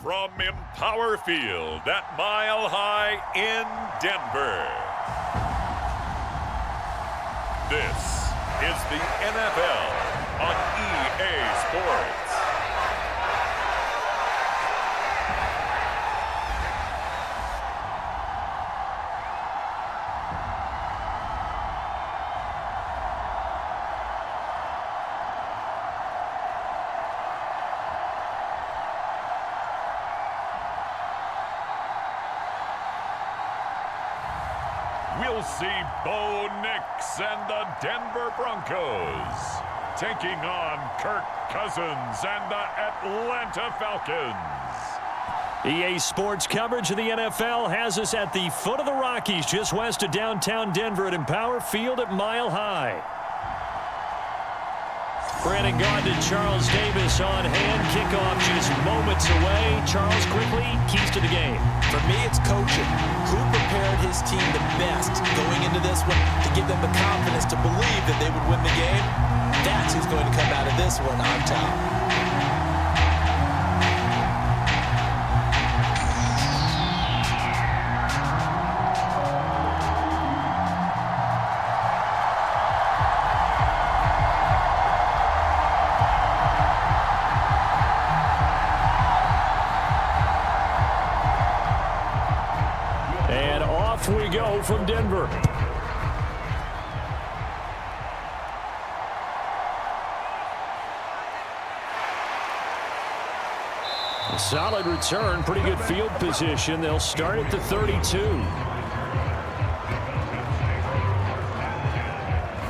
From Empower Field at Mile High in Denver, this is the NFL on EA Sports. We'll see Bo Nix and the Denver Broncos taking on Kirk Cousins and the Atlanta Falcons. EA Sports coverage of the NFL has us at the foot of the Rockies, just west of downtown Denver at Empower Field at Mile High. Brandon Gaudin and Charles Davis on hand. Kickoff just moments away. Charles, quickly, keys to the game. For me, it's coaching. Who prepared his team the best going into this one to give them the confidence to believe that they would win the game? That's who's going to come out of this one on top. And off we go from Denver. A solid return, pretty good field position. They'll start at the 32.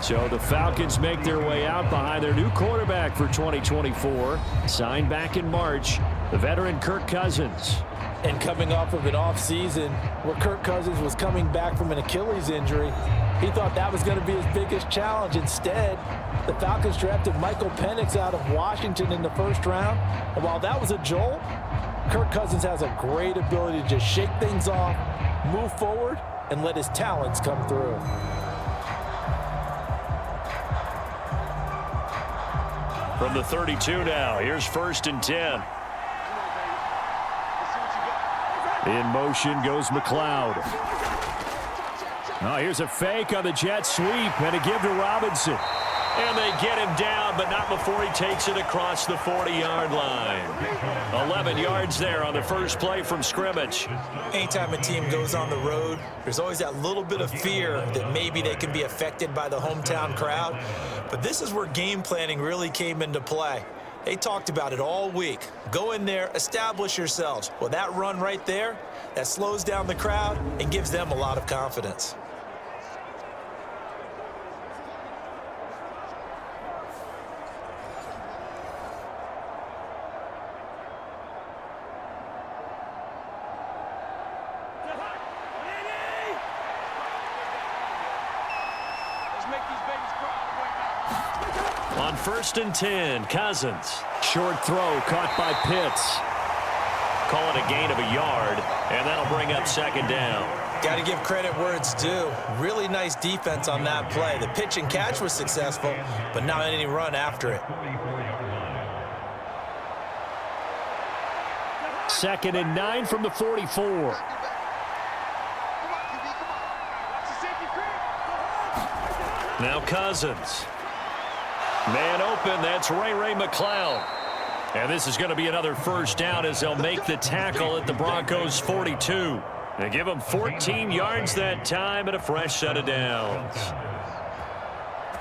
So the Falcons make their way out behind their new quarterback for 2024. Signed back in March, the veteran Kirk Cousins. And coming off of an offseason where Kirk Cousins was coming back from an Achilles injury, he thought that was going to be his biggest challenge. Instead, the Falcons drafted Michael Penix out of Washington in the first round. And while that was a jolt, Kirk Cousins has a great ability to just shake things off, move forward, and let his talents come through. From the 32 now, here's 1st and 10. In motion goes McLeod. Oh, here's a fake on the jet sweep and a give to Robinson. And they get him down, but not before he takes it across the 40-yard line. 11 yards there on the first play from scrimmage. Anytime a team goes on the road, there's always that little bit of fear that maybe they can be affected by the hometown crowd. But this is where game planning really came into play. They talked about it all week. Go in there, establish yourselves. Well, that run right there, that slows down the crowd and gives them a lot of confidence. On 1st and 10, Cousins. Short throw caught by Pitts. Call it a gain of a yard, and that'll bring up 2nd down. Got to give credit where it's due. Really nice defense on that play. The pitch and catch was successful, but not any run after it. 2nd and 9 from the 44. Now Cousins. Man open, that's Ray McLeod. And this is going to be another 1st down as they'll make the tackle at the Broncos' 42. They give them 14 yards that time and a fresh set of downs.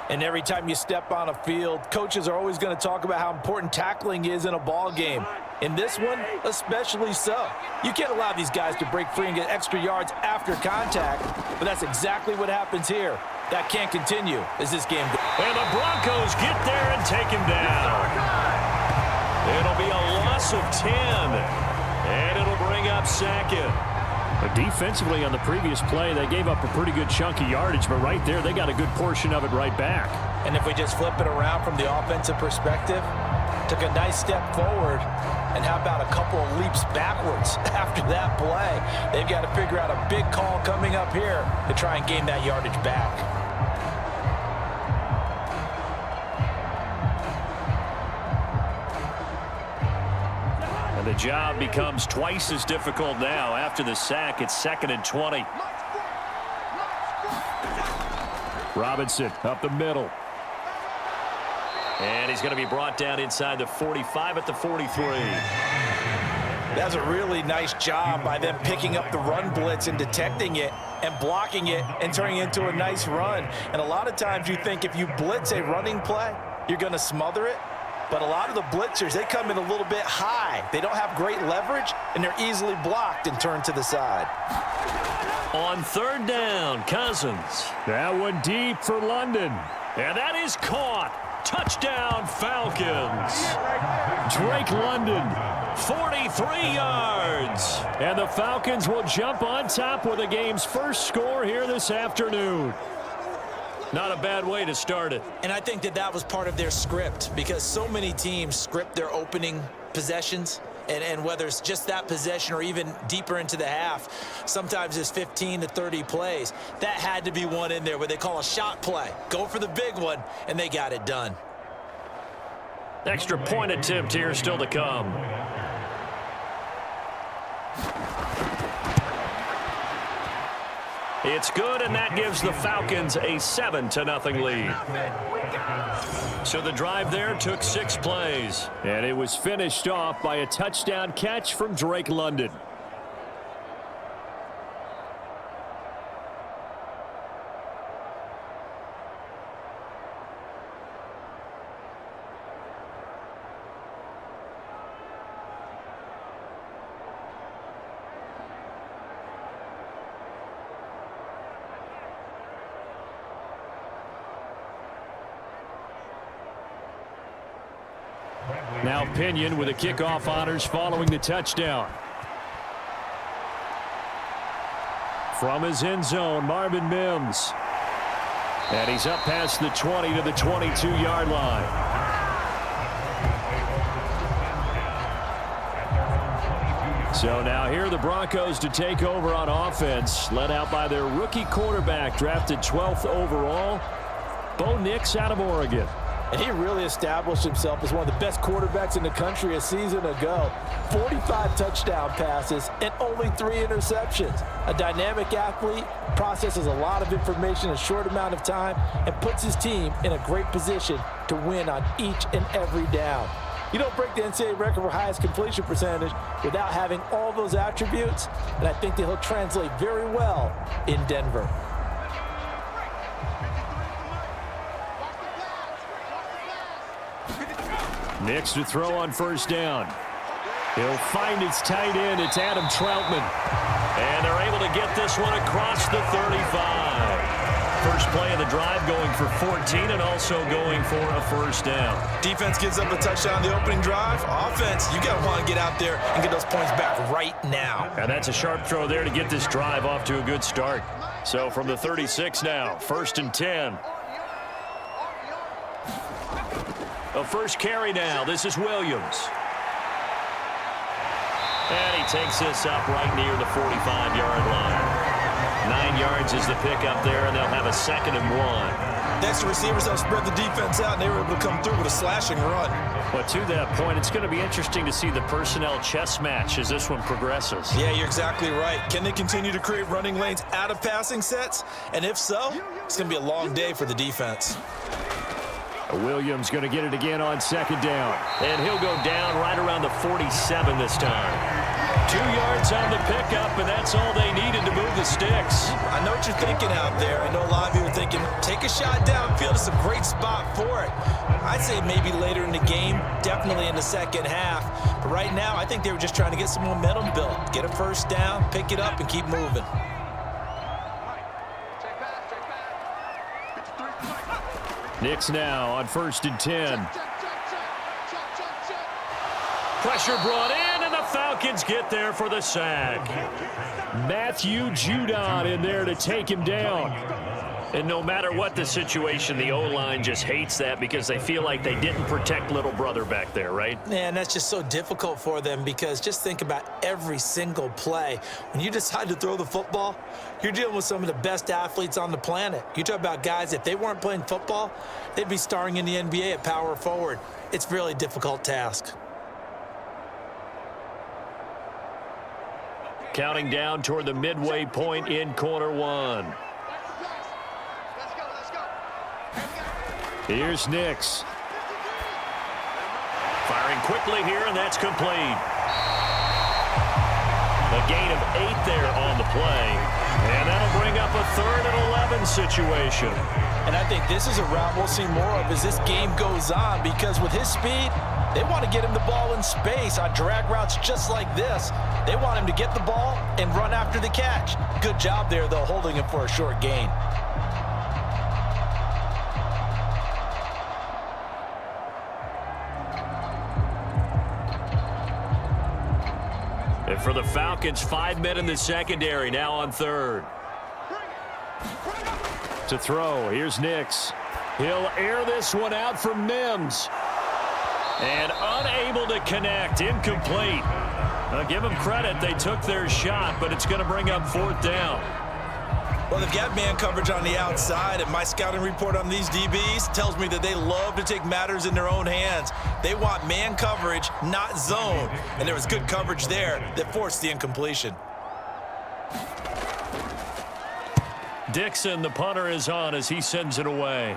And every time you step on a field, coaches are always going to talk about how important tackling is in a ball game. In this one, especially so. You can't allow these guys to break free and get extra yards after contact, but that's exactly what happens here. That can't continue as this game goes. And the Broncos get there and take him down. It'll be a loss of 10, and it'll bring up 2nd. But defensively on the previous play, they gave up a pretty good chunk of yardage, but right there, they got a good portion of it right back. And if we just flip it around from the offensive perspective, took a nice step forward, and how about a couple of leaps backwards after that play? They've got to figure out a big call coming up here to try and gain that yardage back. And the job becomes twice as difficult now. After the sack, it's 2nd and 20. Robinson up the middle. And he's going to be brought down inside the 45 at the 43. That's a really nice job by them picking up the run blitz and detecting it and blocking it and turning it into a nice run. And a lot of times you think if you blitz a running play, you're going to smother it. But a lot of the blitzers, they come in a little bit high. They don't have great leverage, and they're easily blocked and turned to the side. On 3rd down, Cousins. That one deep for London. And that is caught. Touchdown, Falcons. Drake London, 43 yards. And the Falcons will jump on top with the game's first score here this afternoon. Not a bad way to start it. And I think that was part of their script, because so many teams script their opening possessions. And whether it's just that possession or even deeper into the half, sometimes it's 15 to 30 plays. That had to be one in there where they call a shot play. Go for the big one, and they got it done. Extra point attempt here still to come. It's good, and that gives the Falcons a 7-0 lead. So the drive there took 6 plays. And it was finished off by a touchdown catch from Drake London. Now Pinion with the kickoff honors following the touchdown. From his end zone, Marvin Mims. And he's up past the 20 to the 22-yard line. So now here are the Broncos to take over on offense, led out by their rookie quarterback, drafted 12th overall, Bo Nix out of Oregon. And he really established himself as one of the best quarterbacks in the country a season ago. 45 touchdown passes and only 3 interceptions. A dynamic athlete, processes a lot of information in a short amount of time, and puts his team in a great position to win on each and every down. You don't break the NCAA record for highest completion percentage without having all those attributes, and I think that he'll translate very well in Denver. Nix to throw on 1st down. He'll find his tight end. It's Adam Troutman. And they're able to get this one across the 35. First play of the drive going for 14 and also going for a 1st down. Defense gives up a touchdown the opening drive. Offense, you got to want to get out there and get those points back right now. And that's a sharp throw there to get this drive off to a good start. So from the 36 now, 1st and 10. A first carry now. This is Williams. And he takes this up right near the 45-yard line. 9 yards is the pickup there, and they'll have a 2nd and 1. Next, the receivers have spread the defense out, and they were able to come through with a slashing run. But to that point, it's going to be interesting to see the personnel chess match as this one progresses. Yeah, you're exactly right. Can they continue to create running lanes out of passing sets? And if so, it's going to be a long day for the defense. Williams going to get it again on 2nd down. And he'll go down right around the 47 this time. 2 yards on the pickup, and that's all they needed to move the sticks. I know what you're thinking out there. I know a lot of you are thinking, take a shot downfield. It's a great spot for it. I'd say maybe later in the game, definitely in the 2nd half. But right now, I think they were just trying to get some momentum built. Get a 1st down, pick it up, and keep moving. Nix now on 1st and 10. Pressure brought in, and the Falcons get there for the sack. Matthew Judon in there to take him down. And no matter what the situation, the O-line just hates that because they feel like they didn't protect little brother back there, right? Man, that's just so difficult for them because just think about every single play. When you decide to throw the football, you're dealing with some of the best athletes on the planet. You talk about guys, if they weren't playing football, they'd be starring in the NBA at power forward. It's a really difficult task. Counting down toward the midway point in quarter one. Here's Nix. Firing quickly here, and that's complete. A gain of 8 there on the play. And that'll bring up a 3rd and 11 situation. And I think this is a route we'll see more of as this game goes on, because with his speed, they want to get him the ball in space on drag routes just like this. They want him to get the ball and run after the catch. Good job there, though, holding him for a short gain. And for the Falcons, 5 men in the secondary, now on 3rd. To throw, here's Nix. He'll air this one out for Mims. And unable to connect, incomplete. Now give them credit, they took their shot, but it's going to bring up 4th down. Well, they've got man coverage on the outside, and my scouting report on these DBs tells me that they love to take matters in their own hands. They want man coverage, not zone. And there was good coverage there that forced the incompletion. Dixon, the punter, is on as he sends it away.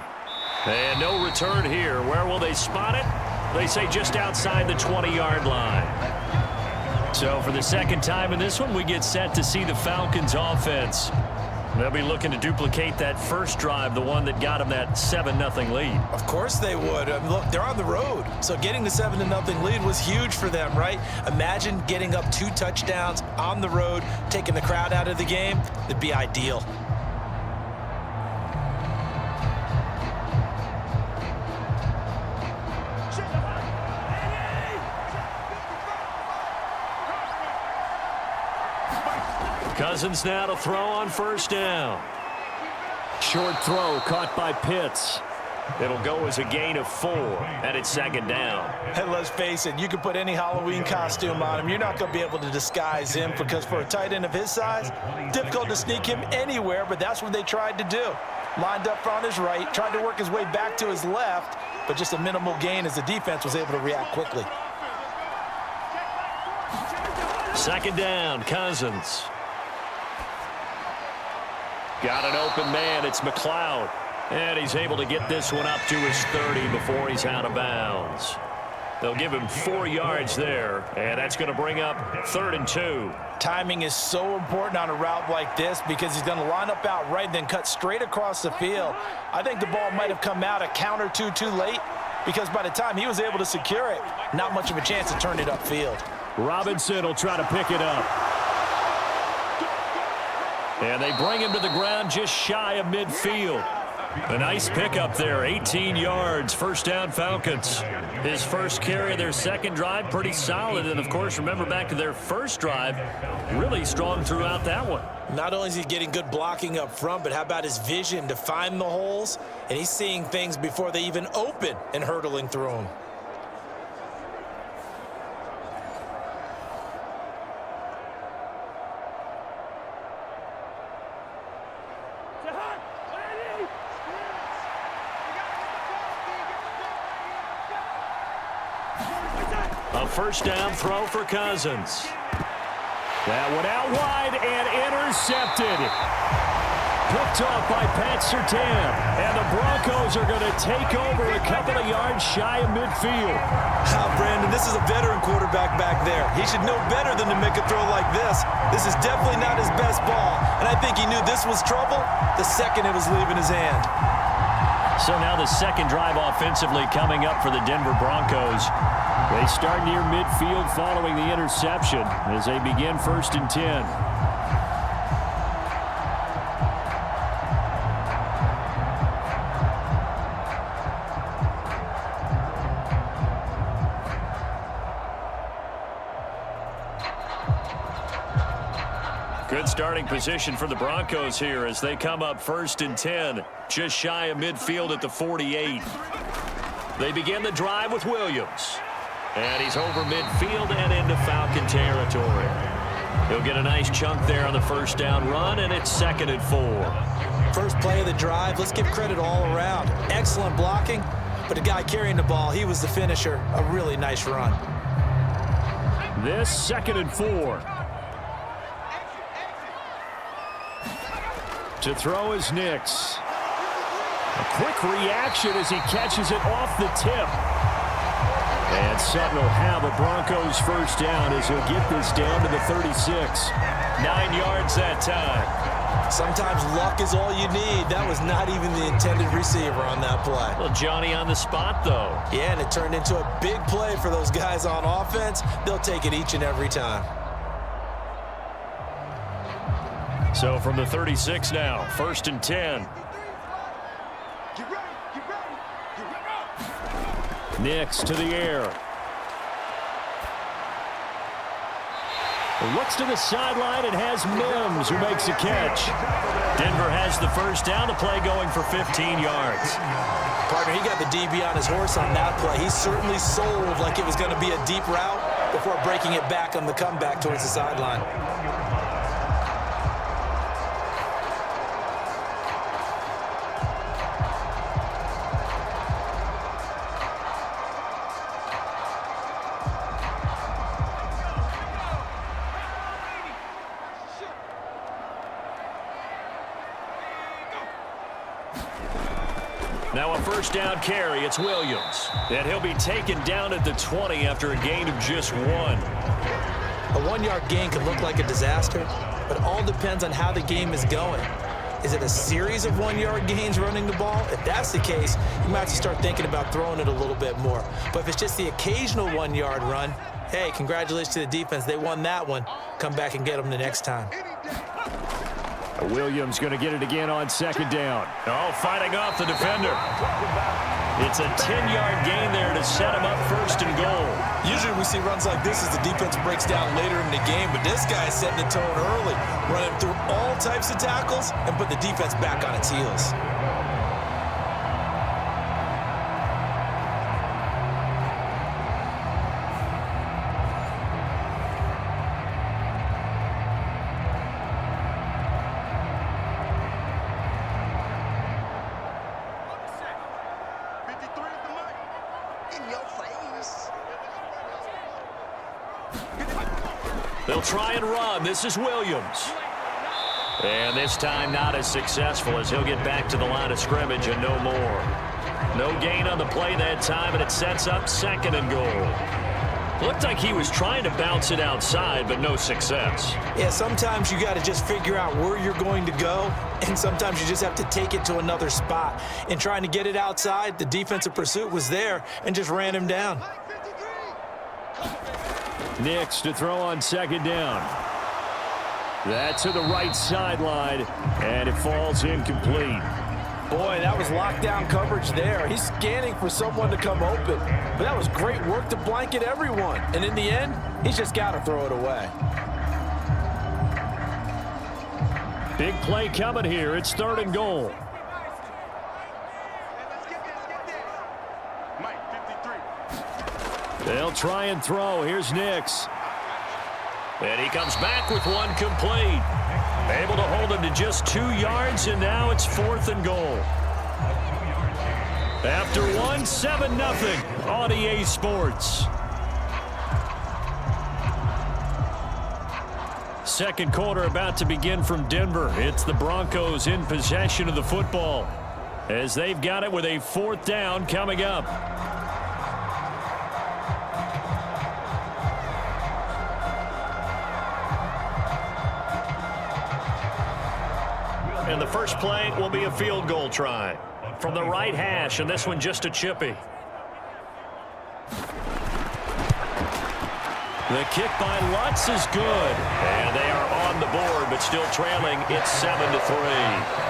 And no return here. Where will they spot it? They say just outside the 20-yard line. So for the second time in this one, we get set to see the Falcons offense. They'll be looking to duplicate that first drive, the one that got them that 7-0 lead. Of course they would. Look, they're on the road. So getting the 7-0 lead was huge for them, right? Imagine getting up 2 touchdowns on the road, taking the crowd out of the game. It'd be ideal. Cousins now to throw on 1st down. Short throw caught by Pitts. It'll go as a gain of 4, and it's 2nd down. And let's face it, you can put any Halloween costume on him. You're not going to be able to disguise him, because for a tight end of his size, difficult to sneak him anywhere, but that's what they tried to do. Lined up on his right, tried to work his way back to his left, but just a minimal gain as the defense was able to react quickly. 2nd down, Cousins. Got an open man, it's McLeod. And he's able to get this one up to his 30 before he's out of bounds. They'll give him 4 yards there, and that's going to bring up 3rd and 2. Timing is so important on a route like this, because he's going to line up out right and then cut straight across the field. I think the ball might have come out a count or two too late, because by the time he was able to secure it, not much of a chance to turn it upfield. Robinson will try to pick it up. And they bring him to the ground just shy of midfield. A nice pickup there, 18 yards, 1st down Falcons. His first carry of their second drive, pretty solid. And, of course, remember back to their first drive, really strong throughout that one. Not only is he getting good blocking up front, but how about his vision to find the holes? And he's seeing things before they even open and hurtling through them. A 1st down throw for Cousins. That one out wide and intercepted. Picked off by Pat Surtain. And the Broncos are going to take over a couple of yards shy of midfield. Brandon, this is a veteran quarterback back there. He should know better than to make a throw like this. This is definitely not his best ball. And I think he knew this was trouble the second it was leaving his hand. So now the second drive offensively coming up for the Denver Broncos. They start near midfield following the interception as they begin 1st and 10. Good starting position for the Broncos here as they come up 1st and 10, just shy of midfield at the 48. They begin the drive with Williams. And he's over midfield and into Falcon territory. He'll get a nice chunk there on the 1st down run, and it's 2nd and 4. First play of the drive, let's give credit all around. Excellent blocking, but the guy carrying the ball, he was the finisher. A really nice run. This 2nd and 4. To throw is Nix. A quick reaction as he catches it off the tip. And Sutton will have a Broncos first down as he'll get this down to the 36. 9 yards that time. Sometimes luck is all you need. That was not even the intended receiver on that play. Well, Johnny on the spot, though. Yeah, and it turned into a big play for those guys on offense. They'll take it each and every time. So from the 36 now, 1st and 10. Nix to the air. Looks to the sideline and has Mims who makes a catch. Denver has the first down. The play going for 15 yards. Partner, he got the DB on his horse on that play. He certainly sold like it was going to be a deep route before breaking it back on the comeback towards the sideline. Now a first down carry. It's Williams. And he'll be taken down at the 20 after a gain of just 1. A 1-yard gain can look like a disaster, but it all depends on how the game is going. Is it a series of 1-yard gains running the ball? If that's the case, you might have to start thinking about throwing it a little bit more. But if it's just the occasional 1-yard run, hey, congratulations to the defense. They won that one. Come back and get them the next time. Williams going to get it again on 2nd down. Oh, fighting off the defender. It's a 10-yard gain there to set him up 1st and goal. Usually we see runs like this as the defense breaks down later in the game, but this guy is setting the tone early, running through all types of tackles and put the defense back on its heels. They'll try and run. This is Williams. And this time not as successful as he'll get back to the line of scrimmage and no more. No gain on the play that time, and it sets up 2nd and goal. Looked like he was trying to bounce it outside, but no success. Yeah, sometimes you got to just figure out where you're going to go, and sometimes you just have to take it to another spot. In trying to get it outside, the defensive pursuit was there and just ran him down. Nix to throw on 2nd down. That's to the right sideline, and it falls incomplete. Boy, that was lockdown coverage there. He's scanning for someone to come open. But that was great work to blanket everyone. And in the end, he's just got to throw it away. Big play coming here. It's 3rd and goal. They'll try and throw. Here's Nix. And he comes back with one complete. Able to hold him to just 2 yards, and now it's 4th and goal. After one, 7-0 on EA Sports. Second quarter about to begin from Denver. It's the Broncos in possession of the football as they've got it with a 4th down coming up. And the first play will be a field goal try from the right hash, and this one just a chippy. The kick by Lutz is good, and they are on the board, but still trailing. It's 7-3.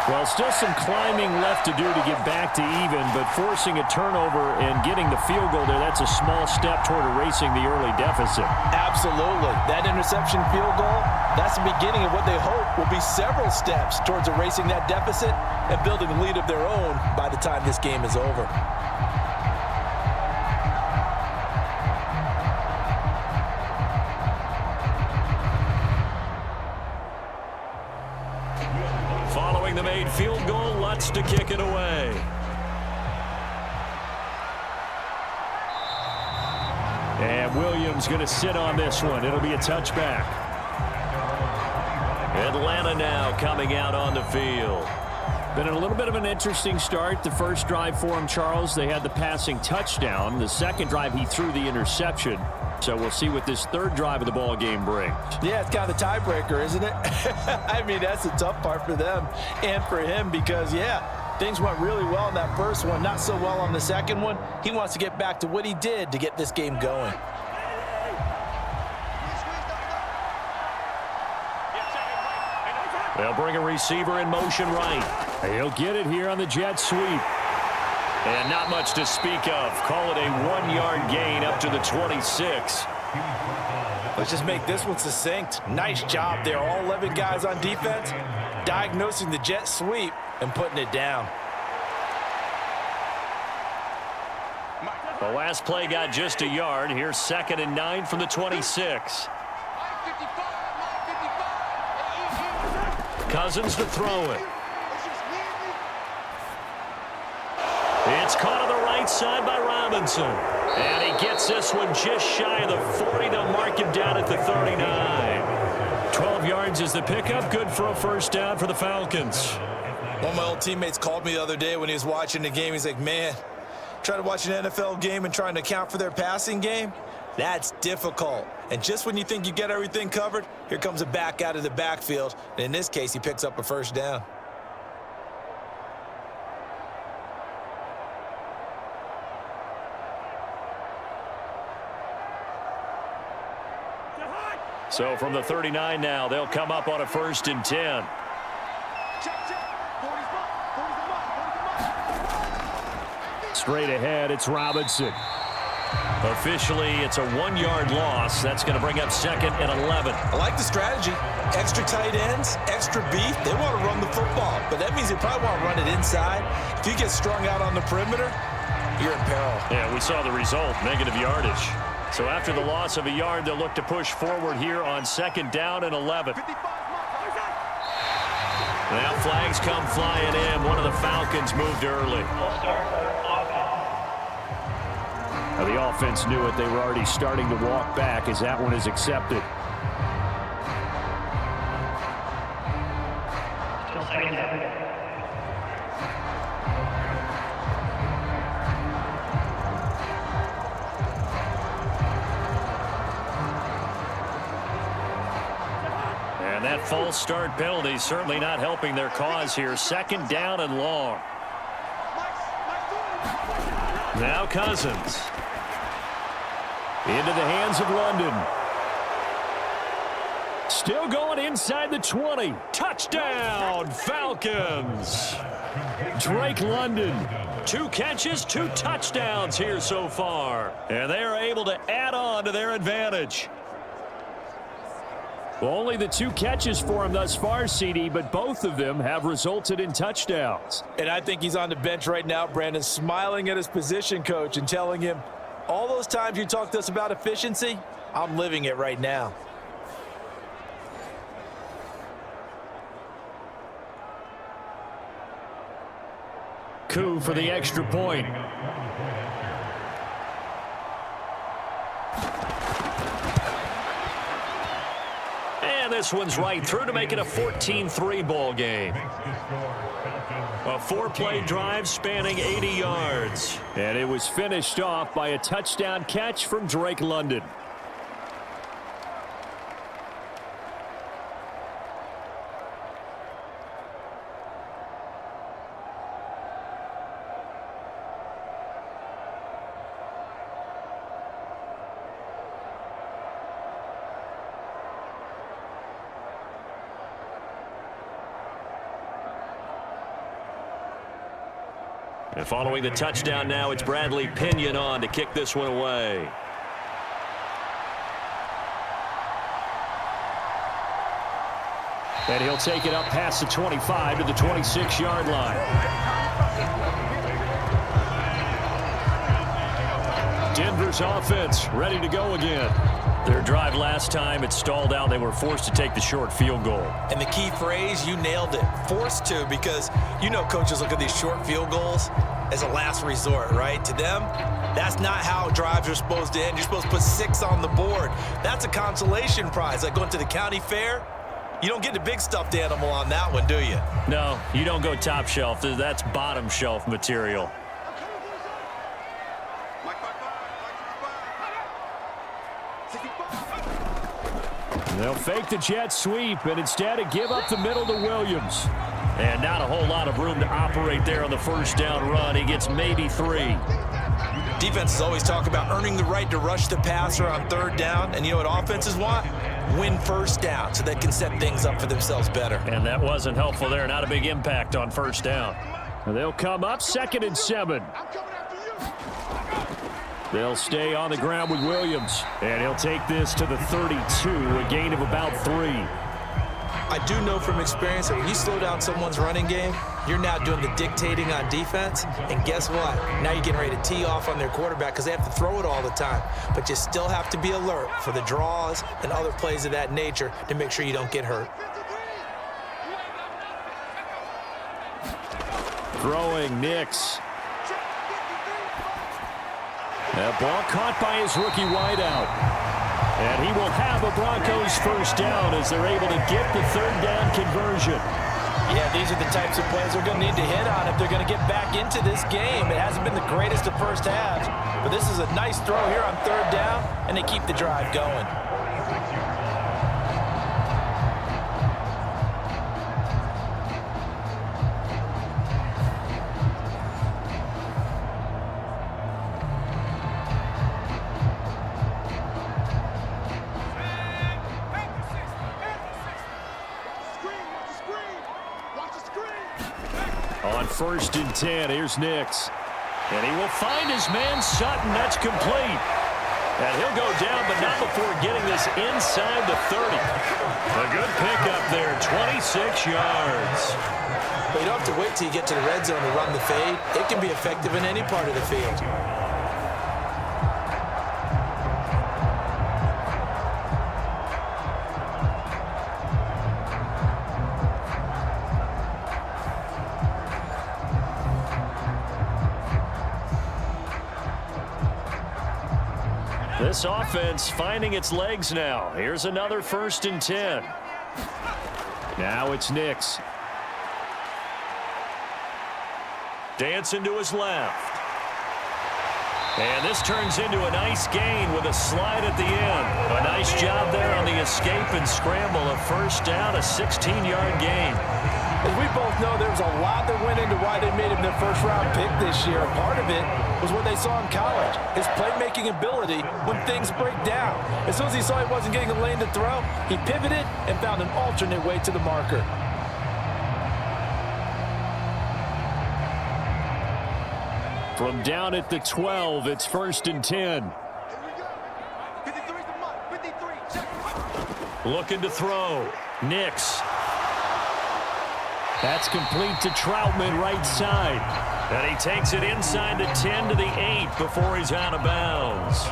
Well, still some climbing left to do to get back to even, but forcing a turnover and getting the field goal there, that's a small step toward erasing the early deficit. Absolutely. That interception field goal, that's the beginning of what they hope will be several steps towards erasing that deficit and building a lead of their own by the time this game is over. Following the made field goal, Lutz to kick it away. And Williams going to sit on this one. It'll be a touchback. Atlanta now coming out on the field. Been a little bit of an interesting start. The first drive for him, Charles, they had the passing touchdown. The second drive, he threw the interception. So we'll see what this third drive of the ball game brings. Yeah, it's kind of the tiebreaker, isn't it? I mean, that's the tough part for them and for him because, yeah, things went really well in that first one, not so well on the second one. He wants to get back to what he did to get this game going. They'll bring a receiver in motion right. He'll get it here on the jet sweep. And not much to speak of. Call it a 1-yard gain up to the 26. Let's just make this one succinct. Nice job there. All 11 guys on defense diagnosing the jet sweep and putting it down. The last play got just a yard. Here's 2nd and 9 from the 26. Cousins to throw it. It's caught on the right side by Robinson. And he gets this one just shy of the 40. They'll mark him down at the 39. 12 yards is the pickup. Good for a first down for the Falcons. One of my old teammates called me the other day when he was watching the game. He's like, man, trying to watch an NFL game and trying to account for their passing game, that's difficult. And just when you think you get everything covered, here comes a back out of the backfield. And in this case, he picks up a first down. So from the 39 now, they'll come up on a 1st and 10. Straight ahead, it's Robinson. Officially, it's a 1-yard loss. That's going to bring up 2nd and 11. I like the strategy. Extra tight ends, extra beef. They want to run the football, but that means they probably want to run it inside. If you get strung out on the perimeter, you're in peril. Yeah, we saw the result, negative yardage. So after the loss of a yard, they'll look to push forward here on 2nd down and 11. Now flags come flying in. One of the Falcons moved early. Now the offense knew it. They were already starting to walk back as that one is accepted. Still 2nd down. And that false start penalty certainly not helping their cause here. 2nd down and long. Now Cousins. Into the hands of London. Still going inside the 20. Touchdown, Falcons. Drake London. 2 catches, 2 touchdowns here so far. And they are able to add on to their advantage. Well, only the 2 catches for him thus far, CD, but both of them have resulted in touchdowns. And I think he's on the bench right now, Brandon, smiling at his position coach and telling him, all those times you talked to us about efficiency, I'm living it right now. Coup for the extra point. And this one's right through to make it a 14-3 ball game. A 4-play drive spanning 80 yards. And it was finished off by a touchdown catch from Drake London. And following the touchdown now, it's Bradley Pinion on to kick this one away. And he'll take it up past the 25 to the 26-yard line. Denver's offense ready to go again. Their drive last time, it stalled out. They were forced to take the short field goal. And the key phrase, you nailed it, forced to, because you know coaches look at these short field goals. as a last resort, right? To them, that's not how drives are supposed to end. You're supposed to put 6 on the board. That's a consolation prize. Like going to the county fair, you don't get the big stuffed animal on that one, do you? No, you don't go top shelf. That's bottom shelf material. They'll fake the jet sweep and instead give up the middle to Williams. And not a whole lot of room to operate there on the first down run. He gets maybe 3. Defenses always talk about earning the right to rush the passer on 3rd down. And you know what offenses want? Win first down so they can set things up for themselves better. And that wasn't helpful there. Not a big impact on first down. They'll come up 2nd and 7. They'll stay on the ground with Williams. And he'll take this to the 32, a gain of about 3. I do know from experience that when you slow down someone's running game, you're now doing the dictating on defense. And guess what? Now you're getting ready to tee off on their quarterback because they have to throw it all the time. But you still have to be alert for the draws and other plays of that nature to make sure you don't get hurt. Throwing Nix. That ball caught by his rookie wideout. And he will have a Broncos first down as they're able to get the 3rd down conversion. Yeah, these are the types of plays they're going to need to hit on if they're going to get back into this game. It hasn't been the greatest of first halves, but this is a nice throw here on 3rd down, and they keep the drive going. On 1st and 10, here's Nix. And he will find his man Sutton. That's complete. And he'll go down, but not before getting this inside the 30. A good pickup there, 26 yards. But you don't have to wait till you get to the red zone to run the fade. It can be effective in any part of the field. This offense finding its legs now. Here's another 1st and 10. Now it's Nix. Dancing to his left. And this turns into a nice gain with a slide at the end. A nice job there on the escape and scramble. A first down, a 16-yard gain. As we both know, there was a lot that went into why they made him their first-round pick this year. Part of it was what they saw in college, his playmaking ability when things break down. As soon as he saw he wasn't getting a lane to throw, he pivoted and found an alternate way to the marker. From down at the 12, it's 1st and 10. Looking to throw. Nix. That's complete to Troutman, right side. And he takes it inside the 10 to the 8 before he's out of bounds.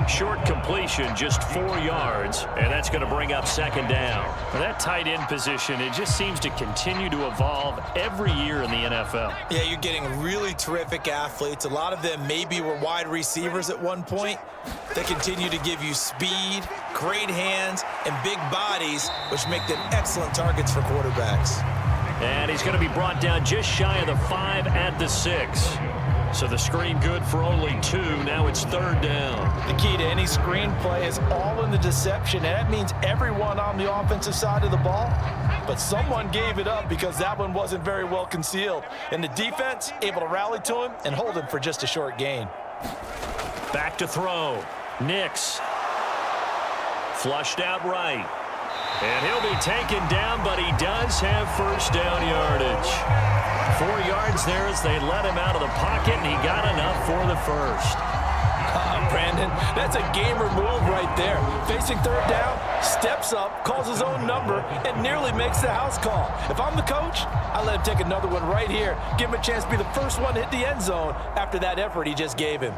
Short completion, just 4 yards, and that's going to bring up 2nd down. That tight end position, it just seems to continue to evolve every year in the NFL. Yeah, you're getting really terrific athletes. A lot of them maybe were wide receivers at one point. They continue to give you speed, great hands, and big bodies, which make them excellent targets for quarterbacks. And he's going to be brought down just shy of the 5 at the 6. So the screen good for only 2. Now it's 3rd down. The key to any screen play is all in the deception, and that means everyone on the offensive side of the ball. But someone gave it up because that one wasn't very well concealed. And the defense able to rally to him and hold him for just a short gain. Back to throw. Nix. Flushed out right. And he'll be taken down, but he does have first down yardage. 4 yards there as they let him out of the pocket, and he got enough for the first. Brandon, that's a gamer move right there. Facing 3rd down, steps up, calls his own number, and nearly makes the house call. If I'm the coach, I let him take another one right here. Give him a chance to be the first one to hit the end zone after that effort he just gave him.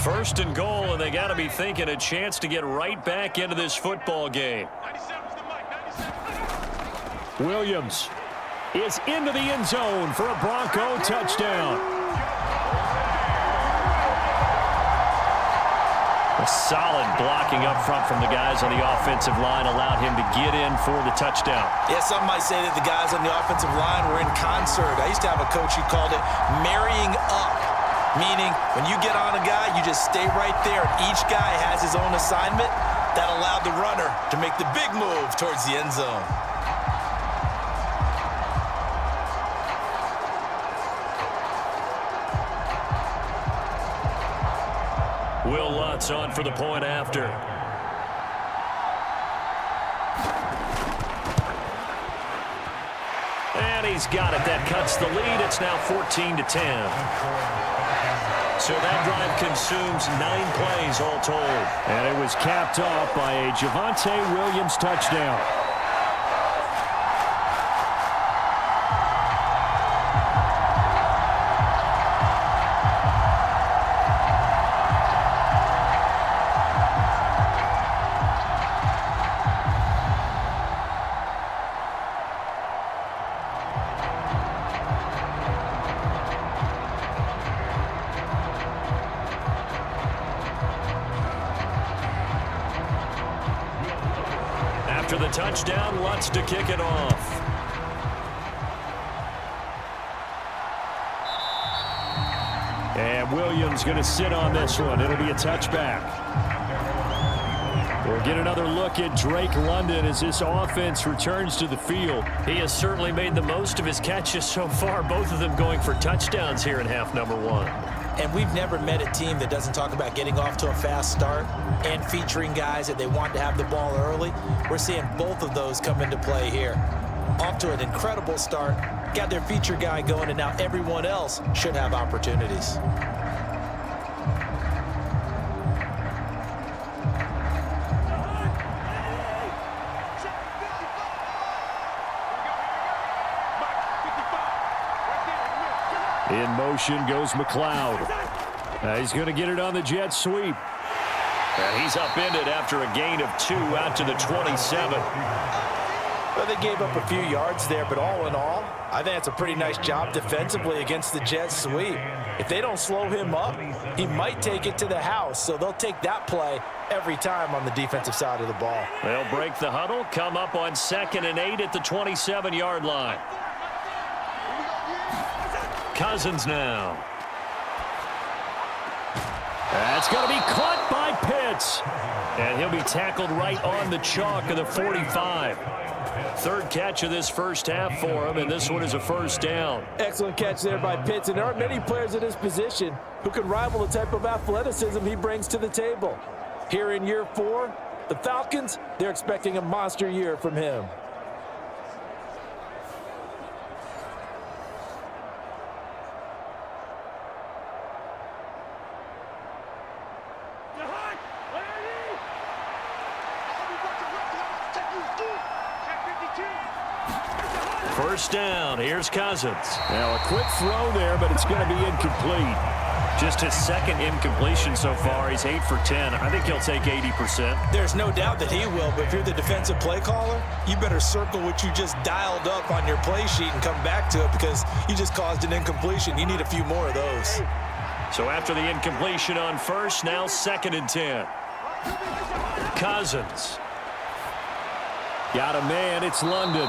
First and goal, and they got to be thinking a chance to get right back into this football game. Williams is into the end zone for a Bronco touchdown. A solid blocking up front from the guys on the offensive line allowed him to get in for the touchdown. Yeah, some might say that the guys on the offensive line were in concert. I used to have a coach who called it marrying up, meaning when you get on a guy, you just stay right there. Each guy has his own assignment that allowed the runner to make the big move towards the end zone. Will Lutz on for the point after. And he's got it. That cuts the lead. It's now 14-10. So that drive consumes 9 plays all told. And it was capped off by a Javonte Williams touchdown. After the touchdown, Lutz to kick it off. And Williams going to sit on this one. It'll be a touchback. We'll get another look at Drake London as this offense returns to the field. He has certainly made the most of his catches so far, both of them going for touchdowns here in half number 1. And we've never met a team that doesn't talk about getting off to a fast start and featuring guys that they want to have the ball early. We're seeing both of those come into play here. Off to an incredible start, got their feature guy going, and now everyone else should have opportunities. In motion goes McLeod. He's going to get it on the jet sweep. And he's upended after a gain of 2 out to the 27. Well, they gave up a few yards there, but all in all, I think that's a pretty nice job defensively against the jet sweep. If they don't slow him up, he might take it to the house, so they'll take that play every time on the defensive side of the ball. They'll break the huddle, come up on 2nd and 8 at the 27-yard line. Cousins now. That's going to be caught by Pitts. And he'll be tackled right on the chalk of the 45. 3rd catch of this first half for him, and this one is a first down. Excellent catch there by Pitts, and there aren't many players in his position who can rival the type of athleticism he brings to the table. Here in year 4, the Falcons, they're expecting a monster year from him. First down. Here's Cousins. Now a quick throw there, but it's going to be incomplete. Just his 2nd incompletion so far. He's 8 for 10. I think he'll take 80%. There's no doubt that he will, but if you're the defensive play caller, you better circle what you just dialed up on your play sheet and come back to it because you just caused an incompletion. You need a few more of those. So after the incompletion on first, now 2nd and 10. Cousins. Got a man. It's London.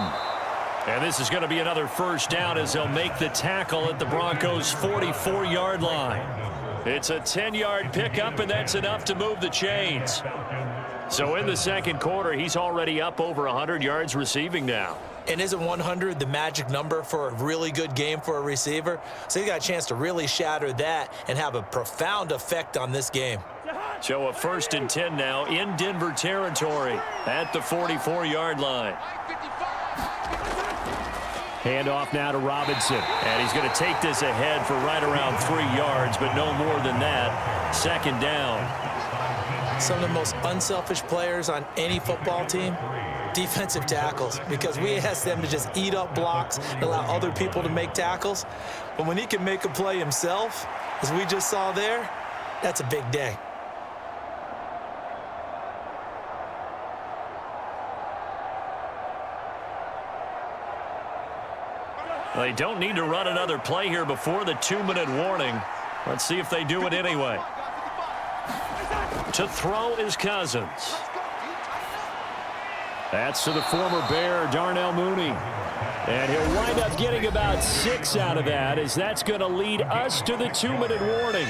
And this is going to be another first down as they'll make the tackle at the Broncos' 44-yard line. It's a 10-yard pickup, and that's enough to move the chains. So in the 2nd quarter, he's already up over 100 yards receiving now. And isn't 100 the magic number for a really good game for a receiver? So he got a chance to really shatter that and have a profound effect on this game. So a 1st and 10 now in Denver territory at the 44-yard line. Handoff now to Robinson. And he's going to take this ahead for right around 3 yards, but no more than that. 2nd down. Some of the most unselfish players on any football team, defensive tackles, because we ask them to just eat up blocks and allow other people to make tackles. But when he can make a play himself, as we just saw there, That's a big day. They don't need to run another play here before the 2-minute warning. Let's see if they do it anyway. To throw is Cousins. That's to the former Bear, Darnell Mooney. And he'll wind up getting about 6 out of that, as that's going to lead us to the 2-minute warning.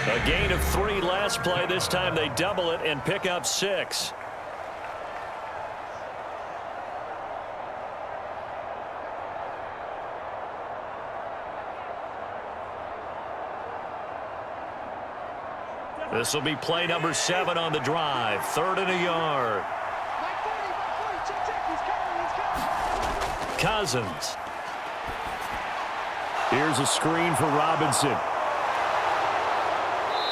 A gain of 3 last play. This time they double it and pick up 6. This will be play number 7 on the drive. 3rd and a yard. Cousins. Here's a screen for Robinson.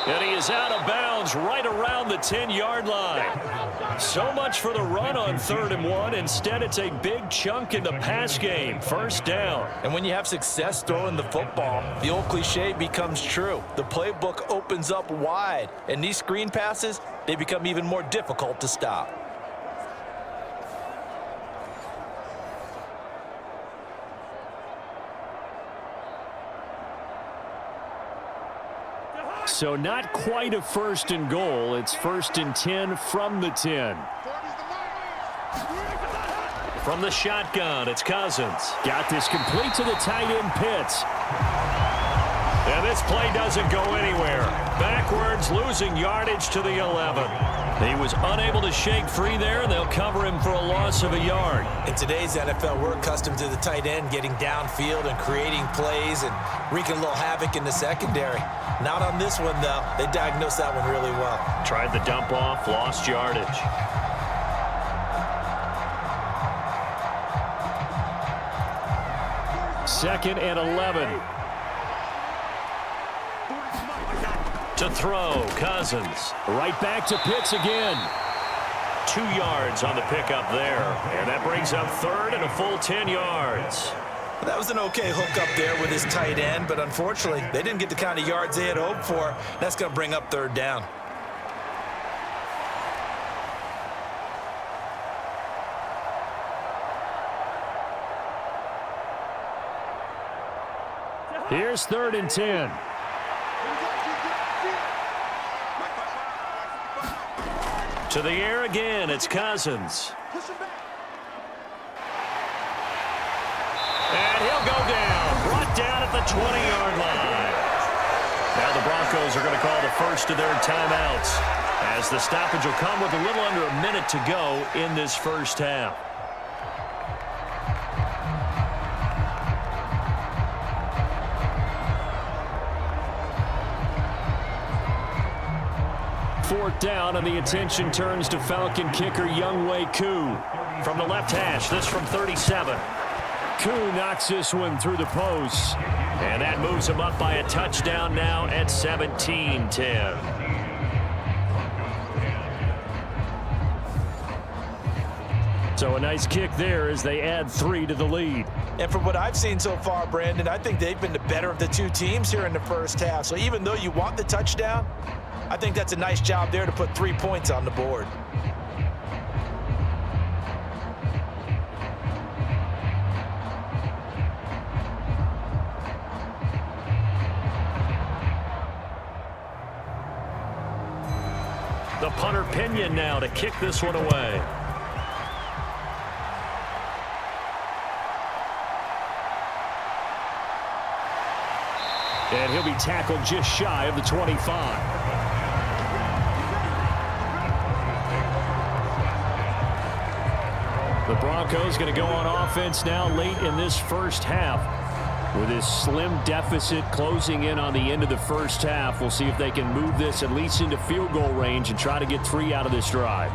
And he is out of bounds right around the 10-yard line. So much for the run on 3rd and 1. Instead, it's a big chunk in the pass game. 1st down. And when you have success throwing the football, the old cliche becomes true. The playbook opens up wide. And these screen passes, they become even more difficult to stop. So not quite a 1st and goal. It's 1st and 10 from the 10. From the shotgun, it's Cousins. Got this complete to the tight end Pitts. And this play doesn't go anywhere. Backwards, losing yardage to the 11. He was unable to shake free there, and they'll cover him for a loss of a yard. In today's NFL, we're accustomed to the tight end getting downfield and creating plays and wreaking a little havoc in the secondary. Not on this one, though. They diagnosed that one really well. Tried the dump off, lost yardage. Second and 11. To throw, Cousins. Right back to Pitts again. 2 yards on the pickup there. And that brings up 3rd and a full 10 yards. That was an okay hook up there with his tight end, but unfortunately, they didn't get the kind of yards they had hoped for. That's going to bring up 3rd down. Here's 3rd and 10. To the air again, it's Cousins. And he'll go down, brought down at the 20-yard line. Now the Broncos are going to call the first of their timeouts, as the stoppage will come with a little under a minute to go in this first half. Fourth down, and the attention turns to Falcon kicker Younghoe Koo. From the left hash, this from 37. Koo knocks this one through the post. And that moves him up by a touchdown now at 17-10. So a nice kick there as they add 3 to the lead. And from what I've seen so far, Brandon, I think they've been the better of the two teams here in the first half. So even though you want the touchdown, I think that's a nice job there to put 3 points on the board. The punter Pinion now to kick this one away. And he'll be tackled just shy of the 25. The Broncos going to go on offense now late in this first half. With this slim deficit closing in on the end of the first half, we'll see if they can move this at least into field goal range and try to get 3 out of this drive.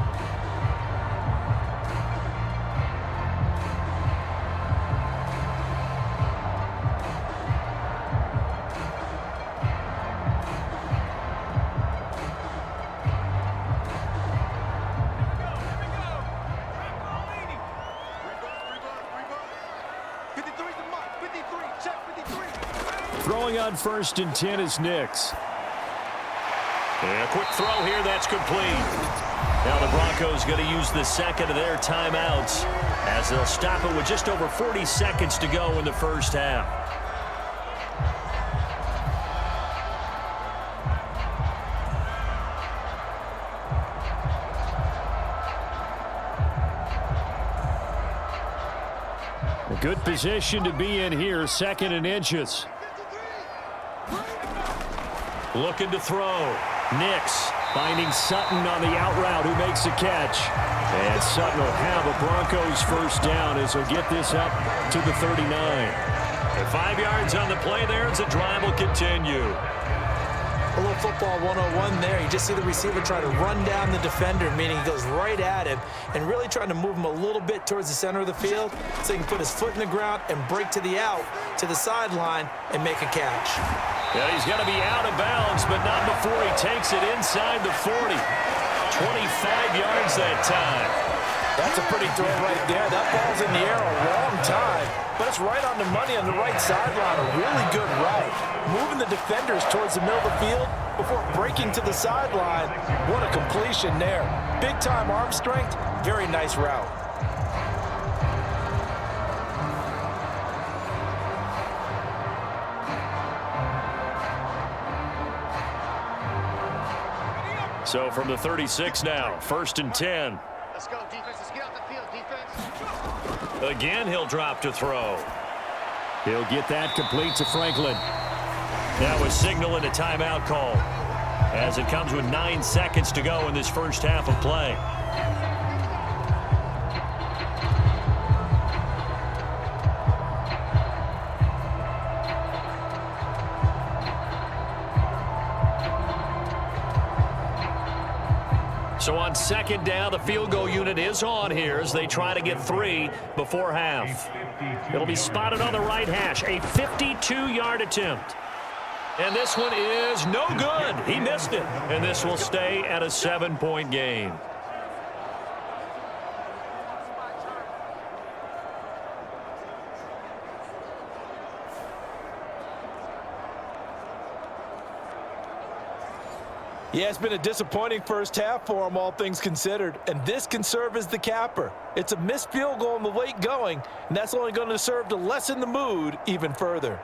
Throwing on 1st and 10 is Nix. And a quick throw here, that's complete. Now the Broncos going to use the second of their timeouts as they'll stop it with just over 40 seconds to go in the first half. A good position to be in here, 2nd and inches. Looking to throw. Nix finding Sutton on the out route, who makes the catch. And Sutton will have a Broncos first down as he'll get this up to the 39. And 5 yards on the play there as the drive will continue. A little football 101 there. You just see the receiver try to run down the defender, meaning he goes right at him and really trying to move him a little bit towards the center of the field so he can put his foot in the ground and break to the out, to the sideline, and make a catch. Yeah, he's going to be out of bounds, but not before he takes it inside the 40. 25 yards that time. That's a pretty throw right there. That ball's in the air a long time, but it's right on the money on the right sideline. A really good route. Moving the defenders towards the middle of the field before breaking to the sideline. What a completion there. Big-time arm strength. Very nice route. So from the 36 now, 1st and 10. Let's go, defense. Let's get out the field, defense. Again, he'll drop to throw. He'll get that complete to Franklin. That was signaling a timeout call as it comes with 9 seconds to go in this first half of play. So on 2nd down, the field goal unit is on here as they try to get 3 before half. It'll be spotted on the right hash, a 52-yard attempt. And this one is no good. He missed it. And this will stay at a 7-point game. Yeah, it's been a disappointing first half for him, all things considered, and this can serve as the capper. It's a missed field goal in the late going, and that's only going to serve to lessen the mood even further.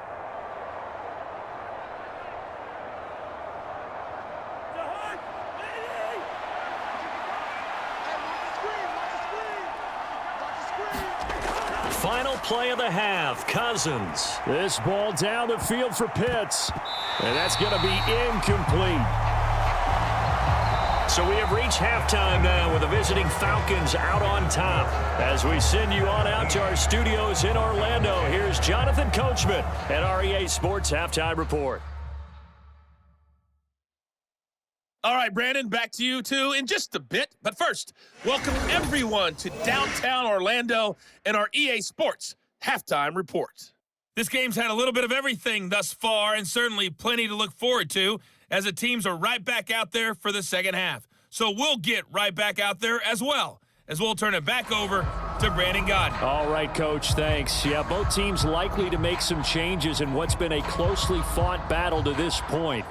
Final play of the half, Cousins. This ball down the field for Pitts, and that's going to be incomplete. So we have reached halftime now with the visiting Falcons out on top. As we send you on out to our studios in Orlando, here's Jonathan Coachman at REA Sports Halftime Report. All right, Brandon, back to you, too, in just a bit. But first, welcome everyone to downtown Orlando and our EA Sports Halftime Report. This game's had a little bit of everything thus far and certainly plenty to look forward to as the teams are right back out there for the second half. So we'll get right back out there as well as we'll turn it back over to Brandon Godden. All right, Coach, thanks. Yeah, both teams likely to make some changes in what's been a closely fought battle to this point.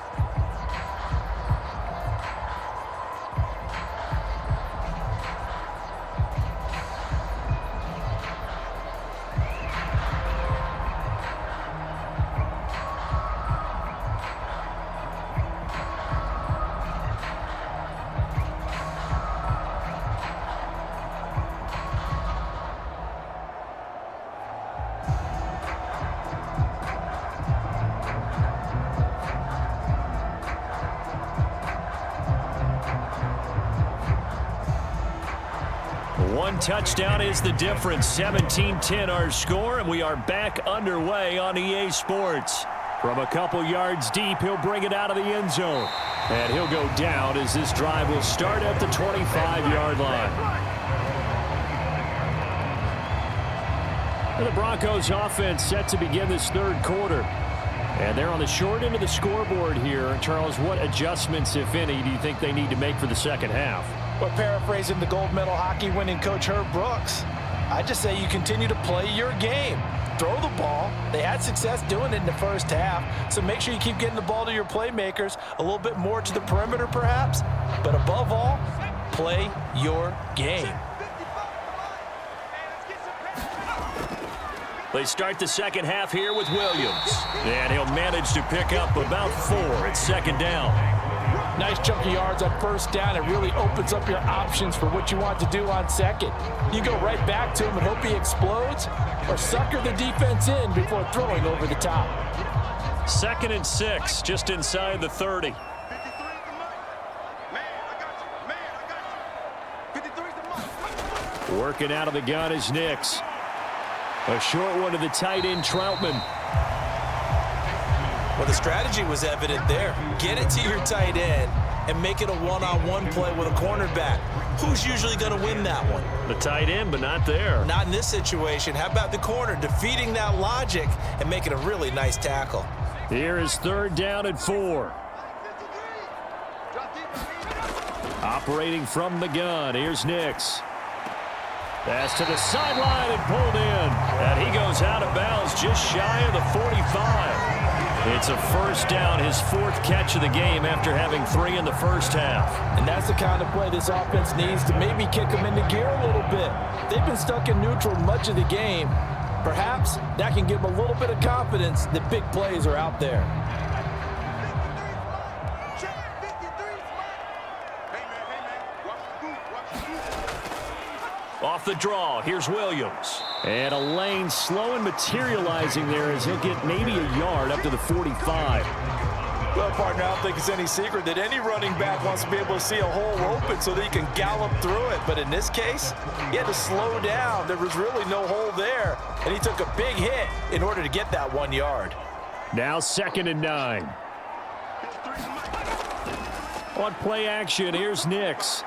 One touchdown is the difference. 17-10 our score, and we are back underway on EA Sports. From a couple yards deep, he'll bring it out of the end zone. And he'll go down as this drive will start at the 25-yard line. And the Broncos offense set to begin this third quarter. And they're on the short end of the scoreboard here. Charles, what adjustments, if any, do you think they need to make for the second half? Well, paraphrasing the gold medal hockey winning coach Herb Brooks, I just say you continue to play your game. Throw the ball. They had success doing it in the first half, so make sure you keep getting the ball to your playmakers, a little bit more to the perimeter perhaps, but above all, play your game. They start the second half here with Williams, and he'll manage to pick up about 4 at second down. Nice chunk of yards on first down. It really opens up your options for what you want to do on second. You go right back to him and hope he explodes, or sucker the defense in before throwing over the top. 2nd and 6, just inside the 30. Working out of the gun is Nix. A short one to the tight end, Troutman. Well, the strategy was evident there. Get it to your tight end and make it a one-on-one play with a cornerback. Who's usually going to win that one? The tight end, but not there. Not in this situation. How about the corner defeating that logic and making a really nice tackle? Here is 3rd down and 4. Operating from the gun, here's Nix. Pass to the sideline and pulled in. And he goes out of bounds just shy of the 45. It's a first down, his 4th catch of the game after having 3 in the first half. And that's the kind of play this offense needs to maybe kick them into gear a little bit. They've been stuck in neutral much of the game. Perhaps that can give them a little bit of confidence that big plays are out there. Off the draw, here's Williams. And a lane slow and materializing there as he'll get maybe a yard up to the 45. Well, partner, I don't think it's any secret that any running back wants to be able to see a hole open so that he can gallop through it. But in this case, he had to slow down. There was really no hole there, and he took a big hit in order to get that 1 yard. Now 2nd and 9. On play action, here's Nix.